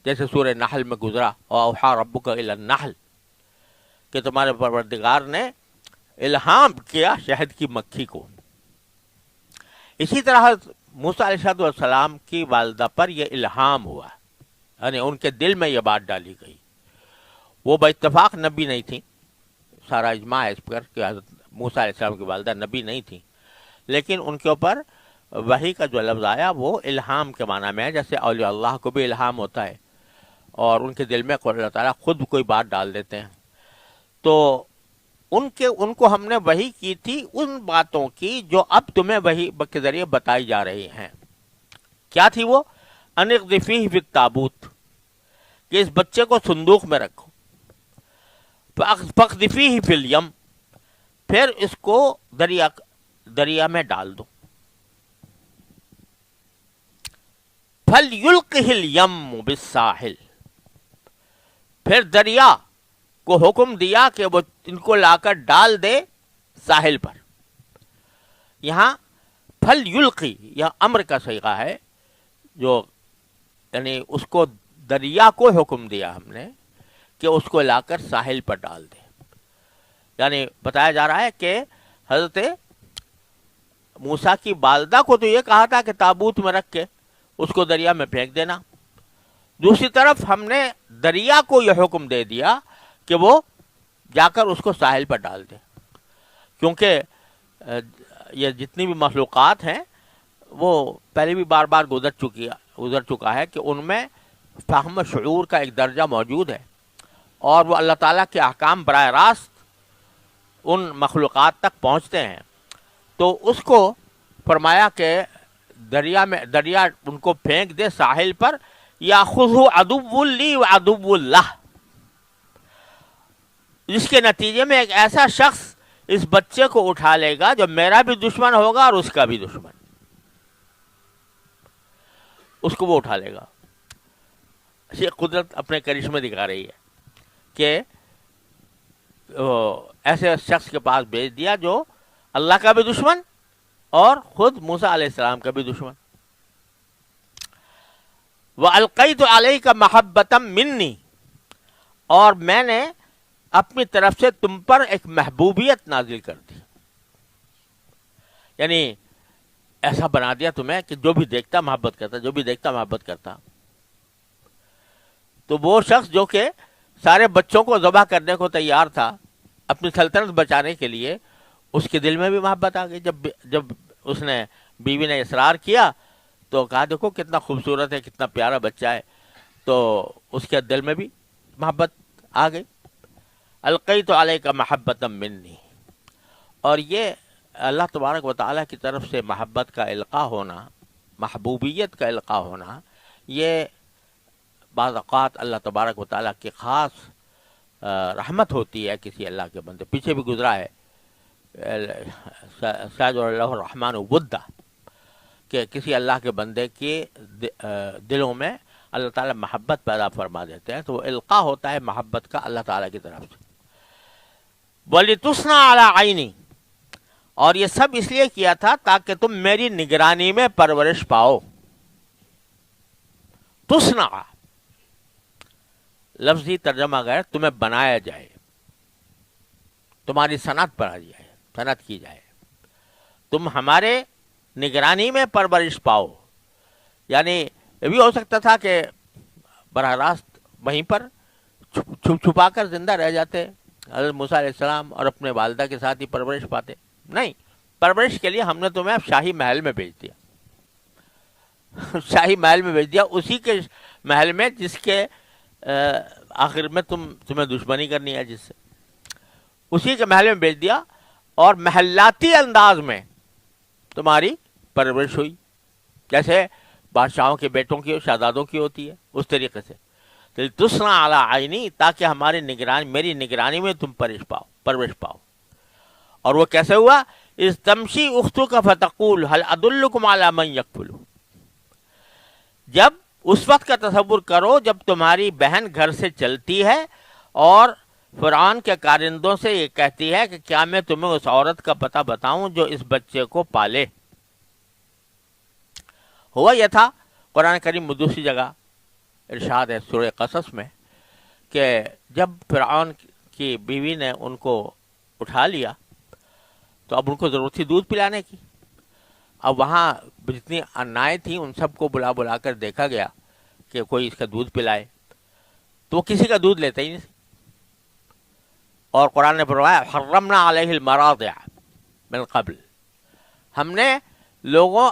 جیسے سورہ نحل میں گزرا اوحیٰ ربک الی النحل، کہ تمہارے پروردگار نے الہام کیا شہد کی مکھی کو. اسی طرح موسیٰ علیہ السلام کی والدہ پر یہ الہام ہوا، یعنی ان کے دل میں یہ بات ڈالی گئی. وہ باتفاق نبی نہیں تھیں، سارا اجماع ہے اس پر کہ حضرت موسیٰ علیہ السلام کی والدہ نبی نہیں تھیں، لیکن ان کے اوپر وحی کا جو لفظ آیا وہ الہام کے معنی میں ہے. جیسے اولیاء اللہ کو بھی الہام ہوتا ہے اور ان کے دل میں اللہ تعالیٰ خود کوئی بات ڈال دیتے ہیں. تو ان کو ہم نے وحی کی تھی ان باتوں کی جو اب تمہیں وحی کے ذریعے بتائی جا رہی ہیں. کیا تھی وہ؟ ان اقذفیہ فی التابوت، کہ اس بچے کو صندوق میں رکھو. فاقذفیہ فی الیم، پھر اس کو دریا میں ڈال دو. فلیلقہ الیم بالساحل، پھر دریا کو حکم دیا کہ وہ ان کو لا کر ڈال دے ساحل پر. یہاں فلیلقی یہ امر کا صیغہ ہے، جو یعنی اس کو دریا کو حکم دیا ہم نے کہ اس کو لا کر ساحل پر ڈال دے. یعنی بتایا جا رہا ہے کہ حضرت موسیٰ کی والدہ کو تو یہ کہا تھا کہ تابوت میں رکھ کے اس کو دریا میں پھینک دینا، دوسری طرف ہم نے دریا کو یہ حکم دے دیا کہ وہ جا کر اس کو ساحل پر ڈال دے. کیونکہ یہ جتنی بھی مخلوقات ہیں وہ پہلے بھی بار بار گزر چکا ہے کہ ان میں فہم و شعور کا ایک درجہ موجود ہے، اور وہ اللہ تعالیٰ کے احکام براہ راست ان مخلوقات تک پہنچتے ہیں. تو اس کو فرمایا کہ دریا ان کو پھینک دے ساحل پر. یاخذہ عدو لی و عدو اللہ، جس کے نتیجے میں ایک ایسا شخص اس بچے کو اٹھا لے گا جو میرا بھی دشمن ہوگا اور اس کا بھی دشمن، اس کو وہ اٹھا لے گا. یہ قدرت اپنے کرشمے دکھا رہی ہے کہ ایسے شخص کے پاس بھیج دیا جو اللہ کا بھی دشمن اور خود موسیٰ علیہ السلام کا بھی دشمن. وَأَلْقَيْتُ عَلَيْكَ مَحَبَّةً مِّنِّي، اور میں نے اپنی طرف سے تم پر ایک محبوبیت نازل کر دی. یعنی ایسا بنا دیا تمہیں کہ جو بھی دیکھتا محبت کرتا، جو بھی دیکھتا محبت کرتا. تو وہ شخص جو کہ سارے بچوں کو ذبح کرنے کو تیار تھا اپنی سلطنت بچانے کے لیے، اس کے دل میں بھی محبت آ گئی. جب اس نے بیوی نے اصرار کیا تو کہا دیکھو کتنا خوبصورت ہے، کتنا پیارا بچہ ہے، تو اس کے دل میں بھی محبت آ گئی. القیت علیک محبۃ منی، اور یہ اللہ تبارک و تعالیٰ کی طرف سے محبت کا القاء ہونا، محبوبیت کا القاء ہونا، یہ بعض اوقات اللہ تبارک و تعالیٰ کی خاص رحمت ہوتی ہے کسی اللہ کے بندے. پیچھے بھی گزرا ہے سید اللہ الرحمن ودا، کہ کسی اللہ کے بندے کے دلوں میں اللہ تعالیٰ محبت پیدا فرما دیتے ہیں، تو وہ القاء ہوتا ہے محبت کا اللہ تعالیٰ کی طرف سے. وَلِتُصْنَعَ عَلَىٰ عَيْنِي، اور یہ سب اس لیے کیا تھا تاکہ تم میری نگرانی میں پرورش پاؤ. تصنع لفظی ترجمہ غیر تمہیں بنایا جائے، تمہاری صنعت بڑھائی جائے، صنعت کی جائے، تم ہمارے نگرانی میں پرورش پاؤ. یعنی یہ بھی ہو سکتا تھا کہ براہ راست وہیں پر چھپا کر زندہ رہ جاتے حضرت موسیٰ علیہ السلام اور اپنے والدہ کے ساتھ ہی پرورش پاتے. نہیں، پرورش کے لیے ہم نے تمہیں اب شاہی محل میں بھیج دیا. شاہی محل میں بھیج دیا، اسی کے محل میں جس کے آخر میں تمہیں دشمنی کرنی ہے، جس سے اسی کے محل میں بھیج دیا، اور محلاتی انداز میں تمہاری پرورش ہوئی، جیسے بادشاہوں کے بیٹوں کی اور شہزادوں کی ہوتی ہے اس طریقے سے. تصنع علی عینی، تاکہ ہماری نگرانی، میری نگرانی میں تم پرورش پاؤ. اور وہ کیسے ہوا؟ اذ تمشی اختک فتقول هل ادلکم علی من یکفل، جب اس وقت کا تصور کرو جب تمہاری بہن گھر سے چلتی ہے اور فرعون کے کارندوں سے یہ کہتی ہے کہ کیا میں تمہیں اس عورت کا پتہ بتاؤں جو اس بچے کو پالے. ہوا یہ تھا، قرآن کریم میں دوسری جگہ ارشاد ہے سورہ قصص میں، کہ جب فرعون کی بیوی نے ان کو اٹھا لیا تو اب ان کو ضرورت تھی دودھ پلانے کی. اب وہاں جتنی انائیں تھیں ان سب کو بلا بلا کر دیکھا گیا کہ کوئی اس کا دودھ پلائے, تو وہ کسی کا دودھ لیتا ہی نہیں. اور قرآن نے فرمایا حرمنا علیہ المراضع من قبل, ہم نے لوگوں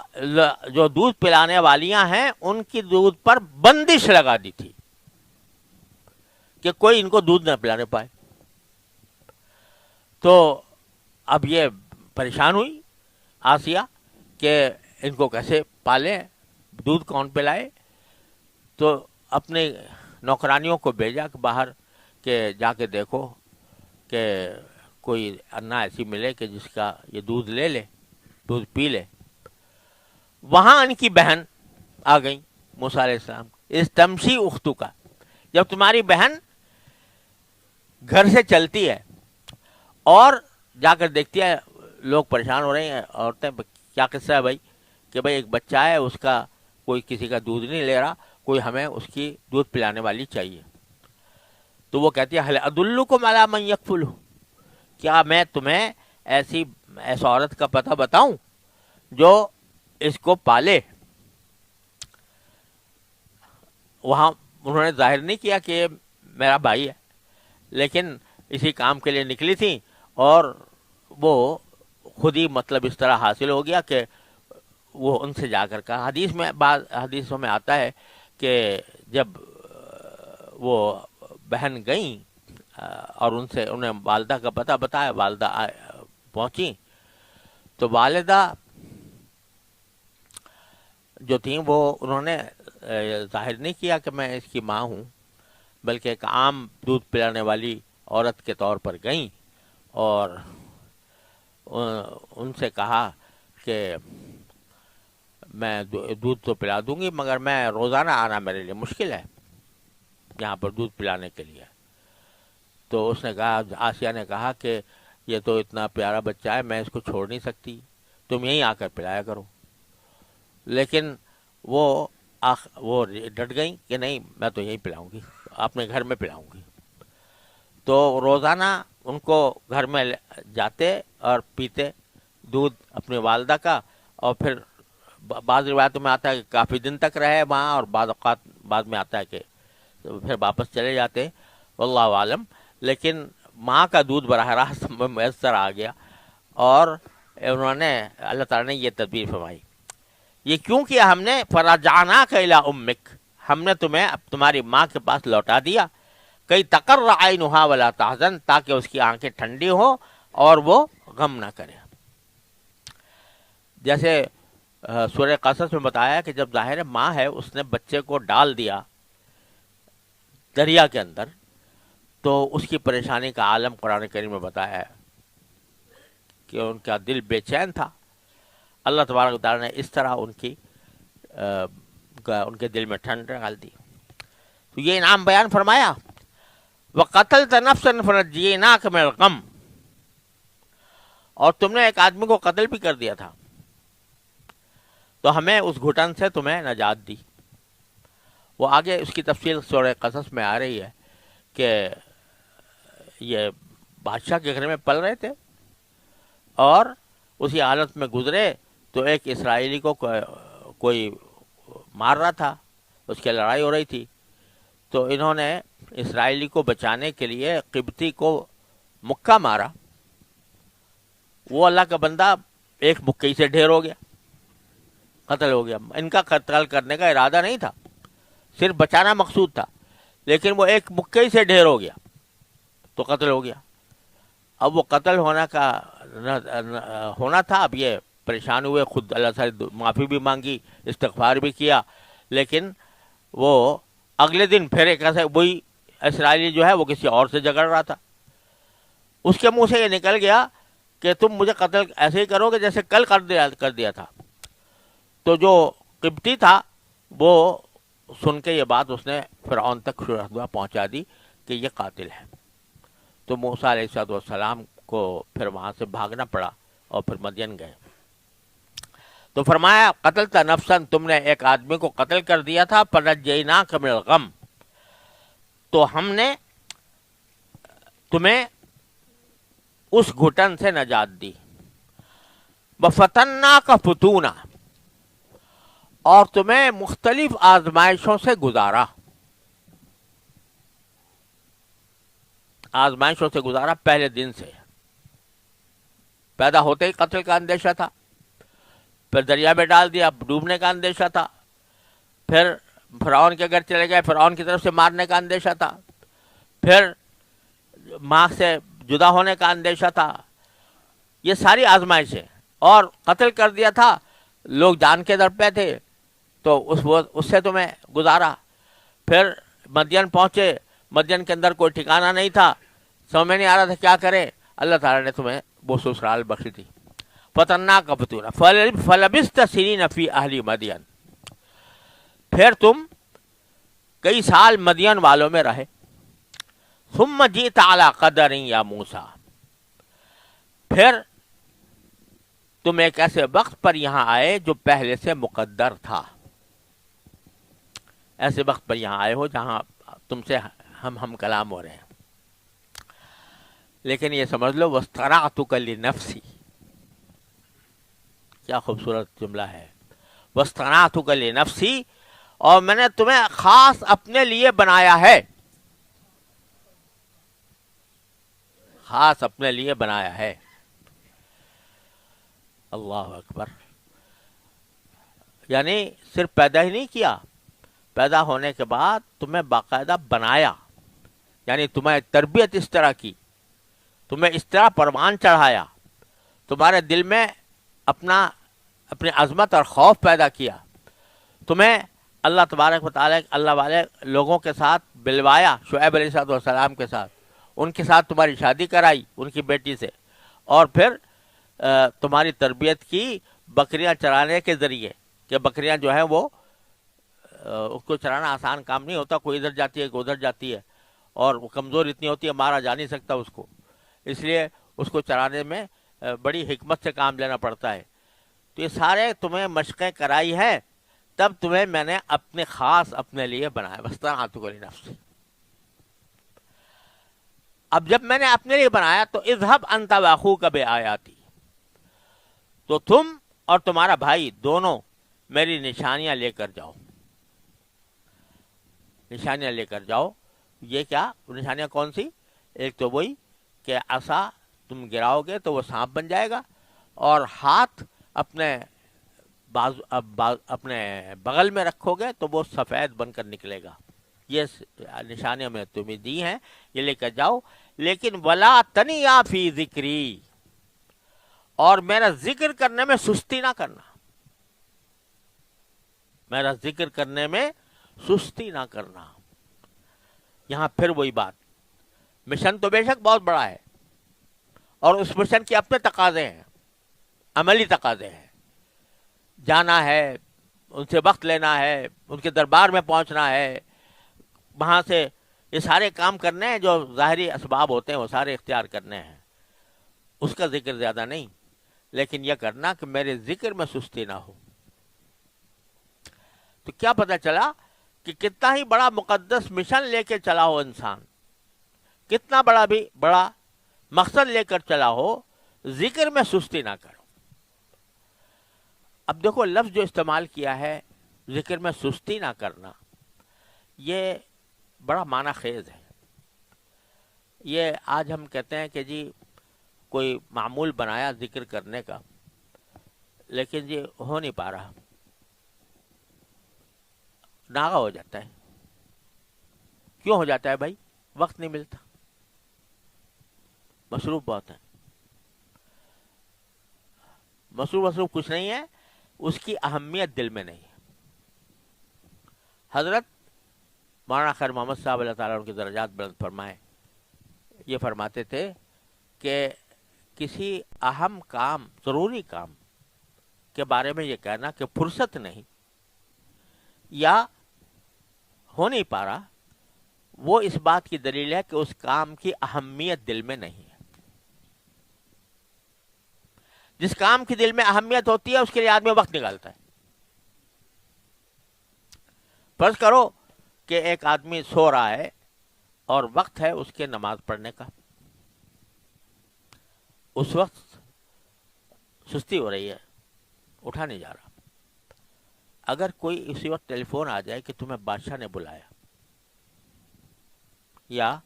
جو دودھ پلانے والیاں ہیں ان کی دودھ پر بندش لگا دی تھی کہ کوئی ان کو دودھ نہ پلانے پائے. تو اب یہ پریشان ہوئی آسیہ کہ ان کو کیسے پالیں, دودھ کون پلائے. تو اپنے نوکرانیوں کو بھیجا کہ باہر کہ جا کے دیکھو کہ کوئی انا ایسی ملے کہ جس کا یہ دودھ لے لے, دودھ پی لے. وہاں ان کی بہن آ گئی موسیٰ علیہ السلام, اس تمشی اختو کا, جب تمہاری بہن گھر سے چلتی ہے اور جا کر دیکھتی ہے لوگ پریشان ہو رہے ہیں, عورتیں کیا قصہ ہے بھائی, کہ بھائی ایک بچہ ہے اس کا کوئی کسی کا دودھ نہیں لے رہا, کوئی ہمیں اس کی دودھ پلانے والی چاہیے. تو وہ کہتی ہے هل ادلکم علی من یکفلہ, کیا میں تمہیں ایسی عورت کا پتہ بتاؤں جو اس کو پالے. وہاں انہوں نے ظاہر نہیں کیا کہ میرا بھائی ہے, لیکن اسی کام کے لیے نکلی تھی اور وہ خود ہی مطلب اس طرح حاصل ہو گیا کہ وہ ان سے جا کر کہا. حدیث میں بعض حدیثوں میں آتا ہے کہ جب وہ بہن گئیں اور ان سے انہیں والدہ کا پتہ بتایا, والدہ پہنچی تو والدہ جو تھیں وہ انہوں نے ظاہر نہیں کیا کہ میں اس کی ماں ہوں, بلکہ ایک عام دودھ پلانے والی عورت کے طور پر گئیں اور ان سے کہا کہ میں دودھ تو پلا دوں گی مگر میں روزانہ آنا میرے لیے مشکل ہے یہاں پر دودھ پلانے کے لیے. تو اس نے کہا, آسیہ نے کہا کہ یہ تو اتنا پیارا بچہ ہے, میں اس کو چھوڑ نہیں سکتی, تم یہیں آ کر پلایا کرو. لیکن وہ ڈٹ گئیں کہ نہیں میں تو یہیں پلاؤں گی, اپنے گھر میں پلاؤں گی. تو روزانہ ان کو گھر میں جاتے اور پیتے دودھ اپنی والدہ کا, اور پھر بعض روایتوں میں آتا ہے کہ کافی دن تک رہے وہاں, اور بعض اوقات بعد میں آتا ہے کہ پھر واپس چلے جاتے, واللہ عالم. لیکن ماں کا دودھ براہ راست میسر آ گیا, اور انہوں نے اللہ تعالیٰ نے یہ تدبیر فرمائی. یہ کیوں کیا ہم نے, فرجعناک الی امک, ہم نے تمہیں اب تمہاری ماں کے پاس لوٹا دیا, کئی تقر عینھا ولا تحزن, تاکہ اس کی آنکھیں ٹھنڈی ہوں اور وہ غم نہ کرے. جیسے سورہ قصص میں بتایا کہ جب ظاہر ماں ہے اس نے بچے کو ڈال دیا دریا کے اندر, تو اس کی پریشانی کا عالم قرآن کریم میں بتایا ہے کہ ان کا دل بے چین تھا. اللہ تبارک و تعالیٰ نے اس طرح ان کے دل میں ٹھنڈ ڈال دی. تو یہ انعام بیان فرمایا, وَقَتَلْتَ نَفْسًا فَنَجَّيْنَاكَ مِنَ الْغَمِّ, اور تم نے ایک آدمی کو قتل بھی کر دیا تھا تو ہمیں اس گھٹن سے تمہیں نجات دی. وہ آگے اس کی تفصیل سورہ قصص میں آ رہی ہے کہ یہ بادشاہ کے گھر میں پل رہے تھے اور اسی حالت میں گزرے تو ایک اسرائیلی کو کوئی مار رہا تھا, اس کی لڑائی ہو رہی تھی. تو انہوں نے اسرائیلی کو بچانے کے لیے قبطی کو مکہ مارا. وہ اللہ کا بندہ ایک مکئی سے ڈھیر ہو گیا, قتل ہو گیا. ان کا قتل کرنے کا ارادہ نہیں تھا, صرف بچانا مقصود تھا, لیکن وہ ایک مکئی سے ڈھیر ہو گیا تو قتل ہو گیا. اب وہ قتل ہونا تھا, اب یہ پریشان ہوئے, خود اللہ سے معافی بھی مانگی, استغفار بھی کیا, لیکن وہ اگلے دن پھر ایک ایسا وہی اسرائیلی جو ہے وہ کسی اور سے جھگڑ رہا تھا. اس کے منہ سے یہ نکل گیا کہ تم مجھے قتل ایسے ہی کرو گے جیسے کل کر دیا تھا. تو جو قبطی تھا وہ سن کے یہ بات اس نے فرعون تک پہنچا دی کہ یہ قاتل ہے. تو موسیٰ علیہ السلام کو پھر وہاں سے بھاگنا پڑا اور پھر مدین گئے. تو فرمایا قتلت نفسا, تم نے ایک آدمی کو قتل کر دیا تھا, فنجیناک من الغم, تو ہم نے تمہیں اس گھٹن سے نجات دی. وَفَتَنَّاكَ فُتُونًا، اور تمہیں مختلف آزمائشوں سے گزارا. آزمائشوں سے گزارا پہلے دن سے. پیدا ہوتے ہی قتل کا اندیشہ تھا، پھر دریا میں ڈال دیا، ڈوبنے کا اندیشہ تھا، پھر فرعون کے گھر چلے گئے، فرعون کی طرف سے مارنے کا اندیشہ تھا، پھر ماں سے جدا ہونے کا اندیشہ تھا. یہ ساری آزمائشیں، اور قتل کر دیا تھا، لوگ جان کے در پہ تھے، تو اس سے تمہیں گزارا. پھر مدین پہنچے، مدین کے اندر کوئی ٹھکانہ نہیں تھا، سمجھ میں نہیں آ رہا تھا کیا کرے. اللہ تعالیٰ نے تمہیں وہ سسرال بخش دی. فَتَنَّاكَ فُتُونًا فَلَبِثْتَ سِنِينَ فِي أَهْلِ مَدْيَنَ، پھر تم کئی سال مدین والوں میں رہے. ثُمَّ جِئْتَ عَلَىٰ قَدَرٍ يَا مُوسَىٰ، پھر تم ایک ایسے وقت پر یہاں آئے جو پہلے سے مقدر تھا. ایسے وقت پر یہاں آئے ہو جہاں تم سے ہم کلام ہو رہے ہیں. لیکن یہ سمجھ لو وَاصْطَنَعْتُكَ لِنَفْسِي، کیا خوبصورت جملہ ہے. وَاصْطَنَعْتُكَ لِنَفْسِي، اور میں نے تمہیں خاص اپنے لیے بنایا ہے. خاص اپنے لیے بنایا ہے. اللہ اکبر. یعنی صرف پیدا ہی نہیں کیا، پیدا ہونے کے بعد تمہیں باقاعدہ بنایا. یعنی تمہیں تربیت اس طرح کی، تمہیں اس طرح پروان چڑھایا، تمہارے دل میں اپنی عظمت اور خوف پیدا کیا، تمہیں اللہ تبارک و تعالیٰ اللہ والے لوگوں کے ساتھ بلوایا، شعیب علیہ السلام کے ساتھ. ان کے ساتھ تمہاری شادی کرائی ان کی بیٹی سے، اور پھر تمہاری تربیت کی بکریاں چرانے کے ذریعے، کہ بکریاں جو ہیں وہ اس کو چرانا آسان کام نہیں ہوتا، کوئی ادھر جاتی ہے کوئی ادھر جاتی ہے، اور وہ کمزور اتنی ہوتی ہے مارا جا نہیں سکتا اس کو، اس لیے اس کو چرانے میں بڑی حکمت سے کام لینا پڑتا ہے. تو یہ سارے تمہیں مشقیں کرائی ہیں، تب تمہیں میں نے اپنے خاص اپنے لیے بنایا. وَاصْطَنَعْتُكَ لِنَفْسِي. اب جب میں نے اپنے لیے بنایا تو اذهب انت واخوک بآیاتی، تو تم اور تمہارا بھائی دونوں میری نشانیاں لے کر جاؤ. نشانیاں لے کر جاؤ. یہ کیا نشانیاں کون سی؟ ایک تو وہی کہ عصا تم گراؤ گے تو وہ سانپ بن جائے گا، اور ہاتھ اپنے اپنے بغل میں رکھو گے تو وہ سفید بن کر نکلے گا. یہ نشانیاں میں نے تمہیں دی ہیں، یہ لے کر جاؤ. لیکن ولا تنیا فی ذکری، اور میرا ذکر کرنے میں سستی نہ کرنا. میرا ذکر کرنے میں سستی نہ کرنا. یہاں پھر وہی بات، مشن تو بے شک بہت بڑا ہے، اور اس مشن کے اپنے تقاضے ہیں، عملی تقاضے ہیں. جانا ہے، ان سے وقت لینا ہے، ان کے دربار میں پہنچنا ہے، وہاں سے یہ سارے کام کرنے ہیں جو ظاہری اسباب ہوتے ہیں وہ سارے اختیار کرنے ہیں. اس کا ذکر زیادہ نہیں، لیکن یہ کرنا کہ میرے ذکر میں سستی نہ ہو. تو کیا پتہ چلا کہ کتنا ہی بڑا مقدس مشن لے کے چلا ہو انسان، کتنا بڑا مقصد لے کر چلا ہو، ذکر میں سستی نہ کرو. اب دیکھو لفظ جو استعمال کیا ہے ذکر میں سستی نہ کرنا، یہ بڑا معنی خیز ہے. یہ آج ہم کہتے ہیں کہ جی کوئی معمول بنایا ذکر کرنے کا، لیکن یہ ہو نہیں پا رہا، ناغا ہو جاتا ہے. کیوں ہو جاتا ہے بھائی؟ وقت نہیں ملتا، مصروف بہت ہے. مصروف کچھ نہیں ہے، اس کی اہمیت دل میں نہیں ہے. حضرت مولانا خیر محمد صاحب اللہ تعالیٰ ان کے درجات بلند فرمائے، یہ فرماتے تھے کہ کسی اہم کام، ضروری کام کے بارے میں یہ کہنا کہ فرصت نہیں یا ہو نہیں پا رہا، وہ اس بات کی دلیل ہے کہ اس کام کی اہمیت دل میں نہیں ہے. جس کام کی دل میں اہمیت ہوتی ہے اس کے لیے آدمی وقت نکالتا ہے. فرض کرو کہ ایک آدمی سو رہا ہے اور وقت ہے اس کے نماز پڑھنے کا، اس وقت سستی ہو رہی ہے, اٹھا نہیں جا رہا. اگر کوئی اسی وقت ٹیلی فون آ جائے کہ تمہیں بادشاہ نے بلایا یا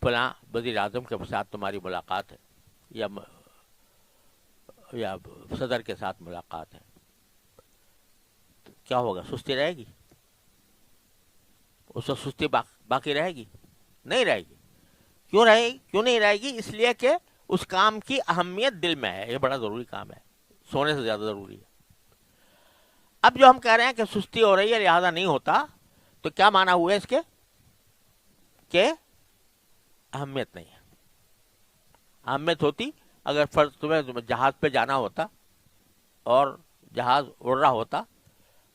فلاں وزیر اعظم کے ساتھ تمہاری ملاقات ہے یا صدر کے ساتھ ملاقات ہے, تو کیا ہوگا؟ سستی رہے گی؟ اس وقت سستی باقی رہے گی؟ نہیں رہے گی. کیوں نہیں رہے گی؟ اس لیے کہ اس کام کی اہمیت دل میں ہے, یہ بڑا ضروری کام ہے, سونے سے زیادہ ضروری ہے. اب جو ہم کہہ رہے ہیں کہ سستی ہو رہی ہے لہذا نہیں ہوتا, تو کیا معنی ہوا اس کے؟ کہ اہمیت نہیں ہے. اہمیت ہوتی اگر فرض تمہیں جہاز پہ جانا ہوتا اور جہاز اڑ رہا ہوتا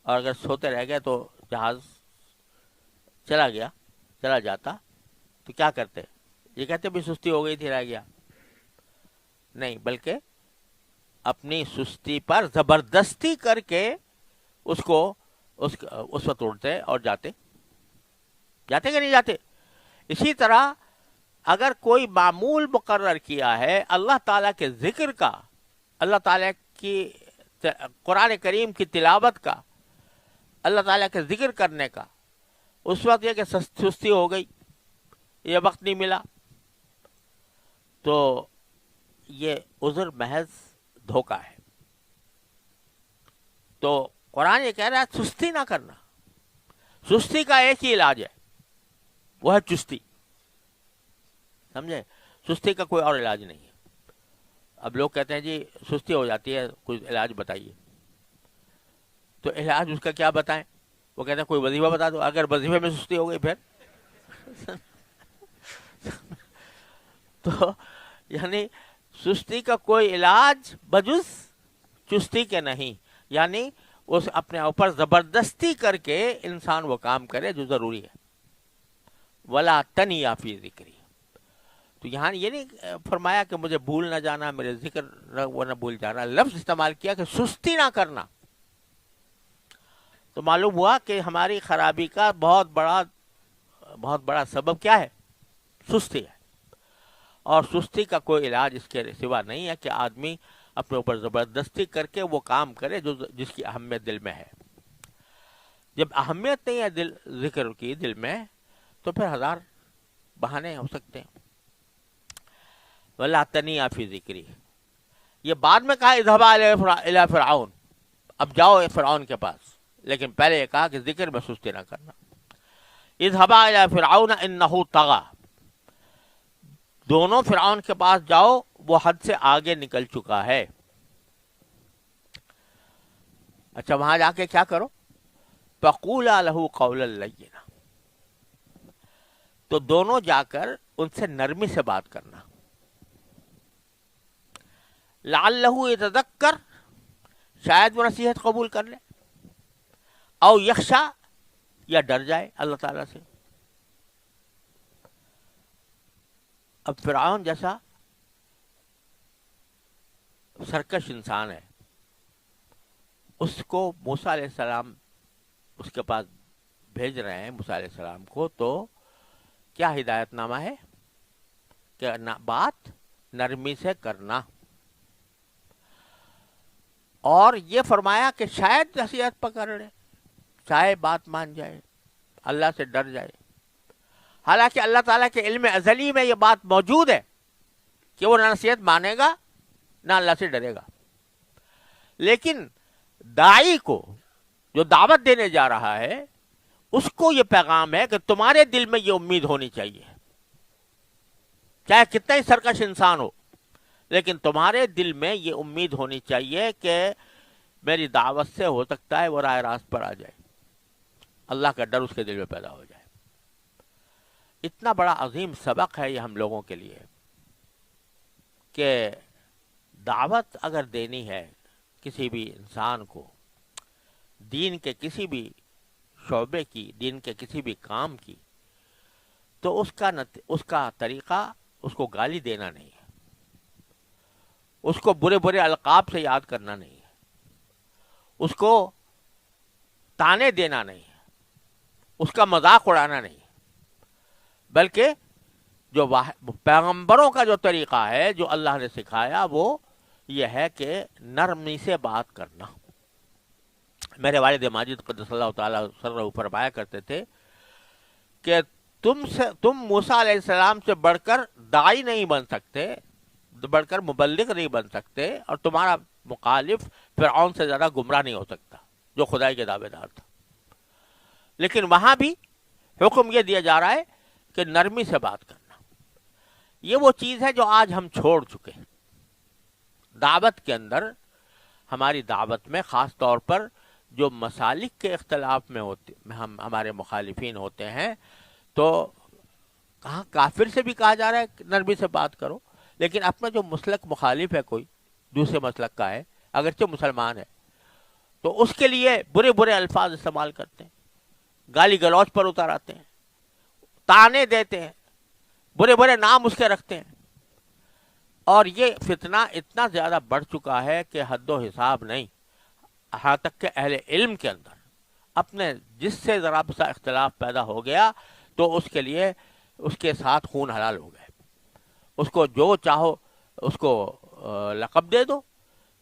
اور اگر سوتے رہ گئے تو جہاز چلا جاتا, تو کیا کرتے؟ یہ کہتے بھی سستی ہو گئی تھی, رہ گیا. نہیں, بلکہ اپنی سستی پر زبردستی کر کے اس وقت اڑتے اور جاتے کہ نہیں جاتے. اسی طرح اگر کوئی معمول مقرر کیا ہے اللہ تعالیٰ کے ذکر کا, اللہ تعالیٰ کی قرآن کریم کی تلاوت کا, اللہ تعالیٰ کے ذکر کرنے کا, اس وقت یہ کہ سستی ہو گئی, یہ وقت نہیں ملا, تو یہ عذر محض دھوکہ ہے. تو قرآن یہ کہہ رہا ہے سستی نہ کرنا. سستی کا ایک ہی علاج ہے, وہ ہے چستی. سمجھے؟ سستی کا کوئی اور علاج نہیں ہے. اب لوگ کہتے ہیں جی سستی ہو جاتی ہے, کوئی علاج بتائیے. تو علاج اس کا کیا بتائیں؟ وہ کہتے ہیں کوئی وظیفہ بتا دو. اگر وظیفے میں سستی ہو گئی پھر تو یعنی سستی کا کوئی علاج بجز چستی کے نہیں. یعنی اس اپنے اوپر زبردستی کر کے انسان وہ کام کرے جو ضروری ہے. ولا تنیا فی ذکری. تو یہاں یہ نہیں فرمایا کہ مجھے بھول نہ جانا, میرے ذکر وہ نہ بھول جانا. لفظ استعمال کیا کہ سستی نہ کرنا. تو معلوم ہوا کہ ہماری خرابی کا بہت بڑا سبب کیا ہے؟ سستی ہے. اور سستی کا کوئی علاج اس کے سوا نہیں ہے کہ آدمی اپنے اوپر زبردستی کر کے وہ کام کرے جس کی اہمیت دل میں ہے. جب اہمیت نہیں ہے ذکر کی دل میں, تو پھر ہزار بہانے ہو سکتے ہیں. وَلَا تَنِيَا فِي ذِكْرِي, یہ بعد میں کہا اذهبا الی فرعون, اب جاؤ فرعون کے پاس. لیکن پہلے یہ کہا کہ ذکر میں سستی نہ کرنا. اذهبا الی فرعون انه طغى, دونوں فرعون کے پاس جاؤ, وہ حد سے آگے نکل چکا ہے. اچھا, وہاں جا کے کیا کرو؟ فَقُولَا لَهُ قَوْلًا لَيِّنًا, تو دونوں جا کر ان سے نرمی سے بات کرنا. لعلہ یتذکر, شاید وہ نصیحت قبول کر لے, او یخشا, یا ڈر جائے اللہ تعالیٰ سے. اب فرعون جیسا سرکش انسان ہے, اس کو موسیٰ علیہ السلام اس کے پاس بھیج رہے ہیں, موسیٰ علیہ السلام کو, تو کیا ہدایت نامہ ہے کہ بات نرمی سے کرنا. اور یہ فرمایا کہ شاید نصیحت پکڑ لے, شاید بات مان جائے, اللہ سے ڈر جائے. حالانکہ اللہ تعالیٰ کے علم ازلی میں یہ بات موجود ہے کہ وہ نہ نصیحت مانے گا نہ اللہ سے ڈرے گا. لیکن داعی کو جو دعوت دینے جا رہا ہے, اس کو یہ پیغام ہے کہ تمہارے دل میں یہ امید ہونی چاہیے, چاہے کتنا ہی سرکش انسان ہو, لیکن تمہارے دل میں یہ امید ہونی چاہیے کہ میری دعوت سے ہو سکتا ہے وہ راہ راست پر آ جائے, اللہ کا ڈر اس کے دل میں پیدا ہو جائے. اتنا بڑا عظیم سبق ہے یہ ہم لوگوں کے لیے کہ دعوت اگر دینی ہے کسی بھی انسان کو, دین کے کسی بھی شعبے کی, دین کے کسی بھی کام کی, تو اس کا طریقہ اس کو گالی دینا نہیں ہے, اس کو برے برے القاب سے یاد کرنا نہیں ہے, اس کو تانے دینا نہیں ہے, اس کا مذاق اڑانا نہیں ہے, بلکہ جو پیغمبروں کا جو طریقہ ہے جو اللہ نے سکھایا وہ یہ ہے کہ نرمی سے بات کرنا. میرے والد ماجد قدس اللہ تعالیٰ سرہ فرمایا کرتے تھے کہ تم موسیٰ علیہ السلام سے بڑھ کر داعی نہیں بن سکتے, بڑھ کر مبلغ نہیں بن سکتے, اور تمہارا مخالف فرعون سے زیادہ گمراہ نہیں ہو سکتا جو خدائی کے دعوے دار تھا. لیکن وہاں بھی حکم یہ دیا جا رہا ہے کہ نرمی سے بات کرنا. یہ وہ چیز ہے جو آج ہم چھوڑ چکے. دعوت کے اندر, ہماری دعوت میں خاص طور پر جو مسالک کے اختلاف میں ہوتے ہمارے مخالفین ہوتے ہیں, تو کہاں کافر سے بھی کہا جا رہا ہے کہ نرمی سے بات کرو, لیکن اپنا جو مسلک مخالف ہے, کوئی دوسرے مسلک کا ہے, اگرچہ مسلمان ہے, تو اس کے لیے برے برے الفاظ استعمال کرتے ہیں, گالی گلوچ پر اتار آتے ہیں, تانے دیتے ہیں, برے برے نام اس کے رکھتے ہیں. اور یہ فتنہ اتنا زیادہ بڑھ چکا ہے کہ حد و حساب نہیں. یہاں تک کہ اہل علم کے اندر اپنے جس سے ذرا سا اختلاف پیدا ہو گیا تو اس کے لیے اس کے ساتھ خون حلال ہو گئے. اس کو جو چاہو اس کو لقب دے دو,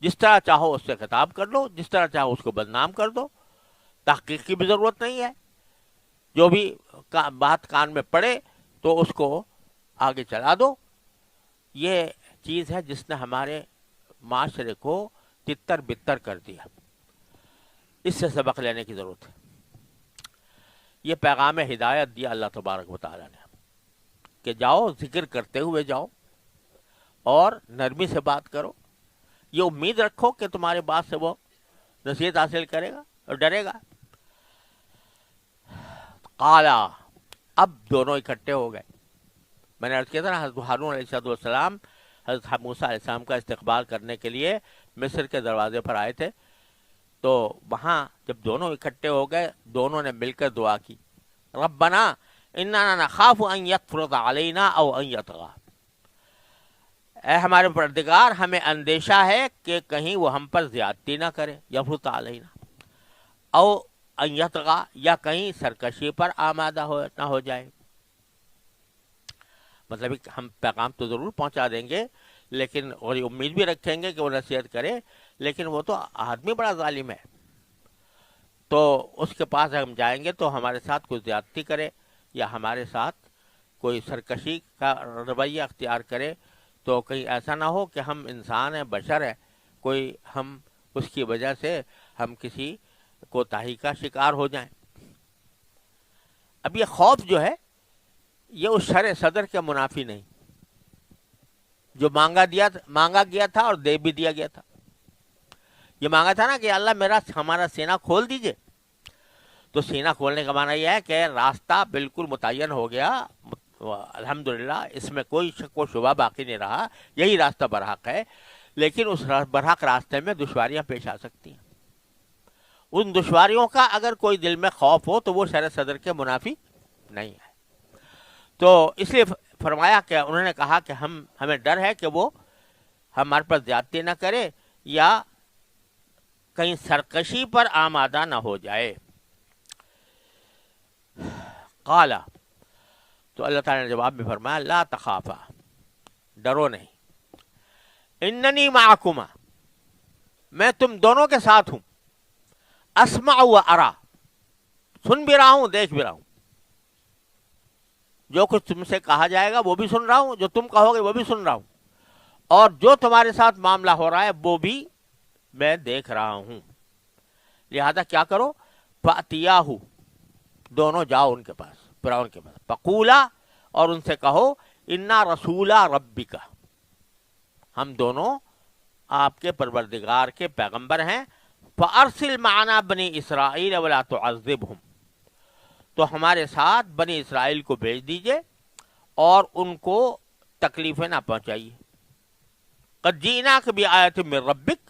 جس طرح چاہو اس سے خطاب کر لو, جس طرح چاہو اس کو بدنام کر دو. تحقیق کی بھی ضرورت نہیں ہے, جو بھی بات کان میں پڑے تو اس کو آگے چلا دو. یہ چیز ہے جس نے ہمارے معاشرے کو تتر بتر کر دیا. اس سے سبق لینے کی ضرورت ہے. یہ پیغام ہدایت دیا اللہ تبارک و تعالیٰ نے کہ جاؤ ذکر کرتے ہوئے جاؤ اور نرمی سے بات کرو. یہ امید رکھو کہ تمہارے بات سے وہ نصیحت حاصل کرے گا اور ڈرے گا. قالا, اب دونوں اکٹھے ہو گئے. میں نے عرض کیا تھا نا, حضرت ہارون علیہ السلام حضرت موسیٰ علیہ السلام کا استقبال کرنے کے لیے مصر کے دروازے پر آئے تھے. تو وہاں جب دونوں اکٹھے ہو گئے, دونوں نے مل کر دعا کی, ربنا اننا نخاف ان یفرط علینا او ان یطغی, اے ہمارے پروردگار ہمیں اندیشہ ہے کہ کہیں وہ ہم پر زیادتی نہ کرے, یفرط علینا, او ان یطغی, یا کہیں سرکشی پر آمادہ نہ ہو جائے. مطلب ہم پیغام تو ضرور پہنچا دیں گے, لیکن اور امید بھی رکھیں گے کہ وہ نصیحت کرے, لیکن وہ تو آدمی بڑا ظالم ہے, تو اس کے پاس ہم جائیں گے تو ہمارے ساتھ کوئی زیادتی کرے یا ہمارے ساتھ کوئی سرکشی کا رویہ اختیار کرے, تو کہیں ایسا نہ ہو کہ ہم انسان ہیں, بشر ہیں, کوئی ہم اس کی وجہ سے ہم کسی کوتاہی کا شکار ہو جائیں. اب یہ خوف جو ہے یہ اس شرع صدر کے منافی نہیں جو مانگا گیا تھا اور دے بھی دیا گیا تھا. یہ مانگا تھا نا کہ اللہ ہمارا سینہ کھول دیجئے, تو سینہ کھولنے کا معنی یہ ہے کہ راستہ بالکل متعین ہو گیا, الحمدللہ اس میں کوئی شک و شبہ باقی نہیں رہا, یہی راستہ برحق ہے. لیکن اس برحق راستے میں دشواریاں پیش آ سکتی ہیں. ان دشواریوں کا اگر کوئی دل میں خوف ہو تو وہ شرع صدر کے منافی نہیں ہے. تو اس لیے فرمایا کہ انہوں نے کہا کہ ہمیں ڈر ہے کہ وہ ہمارے پر زیادتی نہ کرے یا کہیں سرکشی پر آمادہ نہ ہو جائے. قالا, تو اللہ تعالیٰ نے جواب میں فرمایا, لا تخافا, ڈرو نہیں, اننی معکما, میں تم دونوں کے ساتھ ہوں, اسمع و ارا, سن بھی رہا ہوں دیکھ بھی رہا ہوں. جو کچھ تم سے کہا جائے گا وہ بھی سن رہا ہوں, جو تم کہو گے وہ بھی سن رہا ہوں, اور جو تمہارے ساتھ معاملہ ہو رہا ہے وہ بھی میں دیکھ رہا ہوں. لہذا کیا کرو, فَأْتِيَاهُ, دونوں جاؤ ان کے پاس, فرعون کے پاس, فَقُولَا, اور ان سے کہو, اِنَّا رَسُولَ رَبِّكَ, ہم دونوں آپ کے پروردگار کے پیغمبر ہیں, فَأَرْسِلْ مَعَنَا بَنِي إِسْرَائِيلَ وَلَا تُعَذِّبْهُمْ, تو ہمارے ساتھ بنی اسرائیل کو بھیج دیجئے اور ان کو تکلیفیں نہ پہنچائیے. قد جئناک بآیۃ من ربک,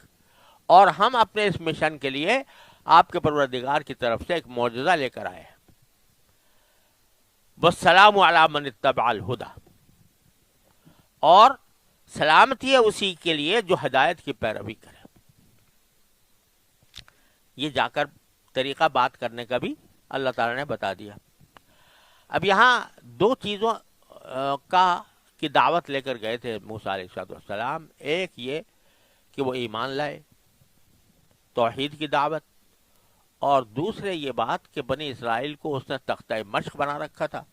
اور ہم اپنے اس مشن کے لیے آپ کے پروردگار کی طرف سے ایک معجزہ لے کر آئے ہیں. والسلام علی من اتبع الہدی, اور سلامتی ہے اسی کے لیے جو ہدایت کی پیروی کرے. یہ جا کر طریقہ بات کرنے کا بھی اللہ تعالیٰ نے بتا دیا. اب یہاں دو چیزوں کی دعوت لے کر گئے تھے موسیٰ علیہ السلام. ایک یہ کہ وہ ایمان لائے، توحید کی دعوت، اور دوسرے یہ بات کہ بنی اسرائیل کو اس نے تختہ مشق بنا رکھا تھا،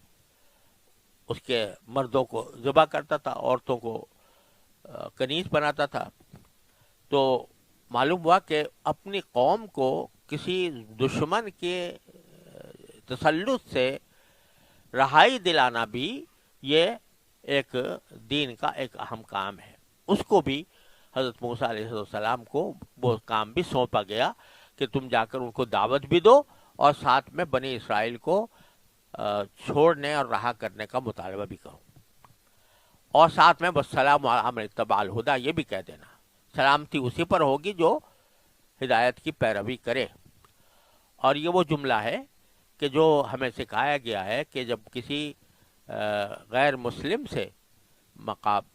اس کے مردوں کو ذبح کرتا تھا، عورتوں کو کنیز بناتا تھا. تو معلوم ہوا کہ اپنی قوم کو کسی دشمن کے تسلط سے رہائی دلانا بھی یہ ایک دین کا ایک اہم کام ہے. اس کو بھی حضرت موسیٰ علیہ السلام کو وہ کام بھی سونپا گیا کہ تم جا کر ان کو دعوت بھی دو اور ساتھ میں بنی اسرائیل کو چھوڑنے اور رہا کرنے کا مطالبہ بھی کرو، اور ساتھ میں والسلام علی من اتبع الہدی یہ بھی کہہ دینا، سلامتی اسی پر ہوگی جو ہدایت کی پیروی کرے. اور یہ وہ جملہ ہے کہ جو ہمیں سکھایا گیا ہے کہ جب کسی غیر مسلم سے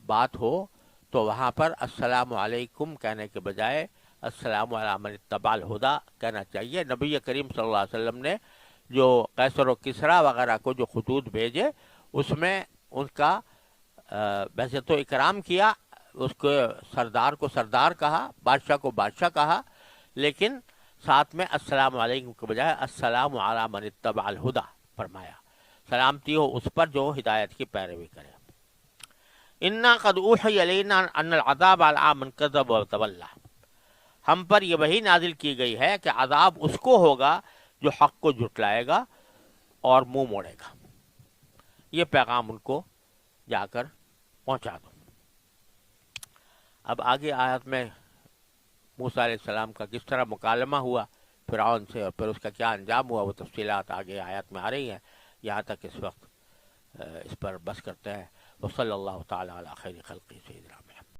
بات ہو تو وہاں پر السلام علیکم کہنے کے بجائے السلام علی من اتبع الہدی کہنا چاہیے. نبی کریم صلی اللہ علیہ وسلم نے جو قیصر و کسریٰ وغیرہ کو جو خطوط بھیجے اس میں ان کا بعثت و اکرام کیا، اس کو سردار کو سردار کہا، بادشاہ کو بادشاہ کہا، لیکن ساتھ میں السلام علیکم کے بجائے السلام علی من اتبع الہدی فرمایا، سلامتی ہو اس پر جو ہدایت کی پیروی کرے. انا قد اوحی الینا ان العذاب علی من کذب وتولی، ہم پر یہ وحی نازل کی گئی ہے کہ عذاب اس کو ہوگا جو حق کو جھٹلائے گا اور منہ موڑے گا. یہ پیغام ان کو جا کر پہنچا دو. اب آگے آیت میں موسیٰ علیہ السلام کا کس طرح مکالمہ ہوا فرعون سے اور پھر اس کا کیا انجام ہوا وہ تفصیلات آگے آیت میں آ رہی ہیں. یہاں تک اس وقت اس پر بس کرتے ہیں. وصلی اللہ تعالی علی خیر خلقہ سیدنا محمد.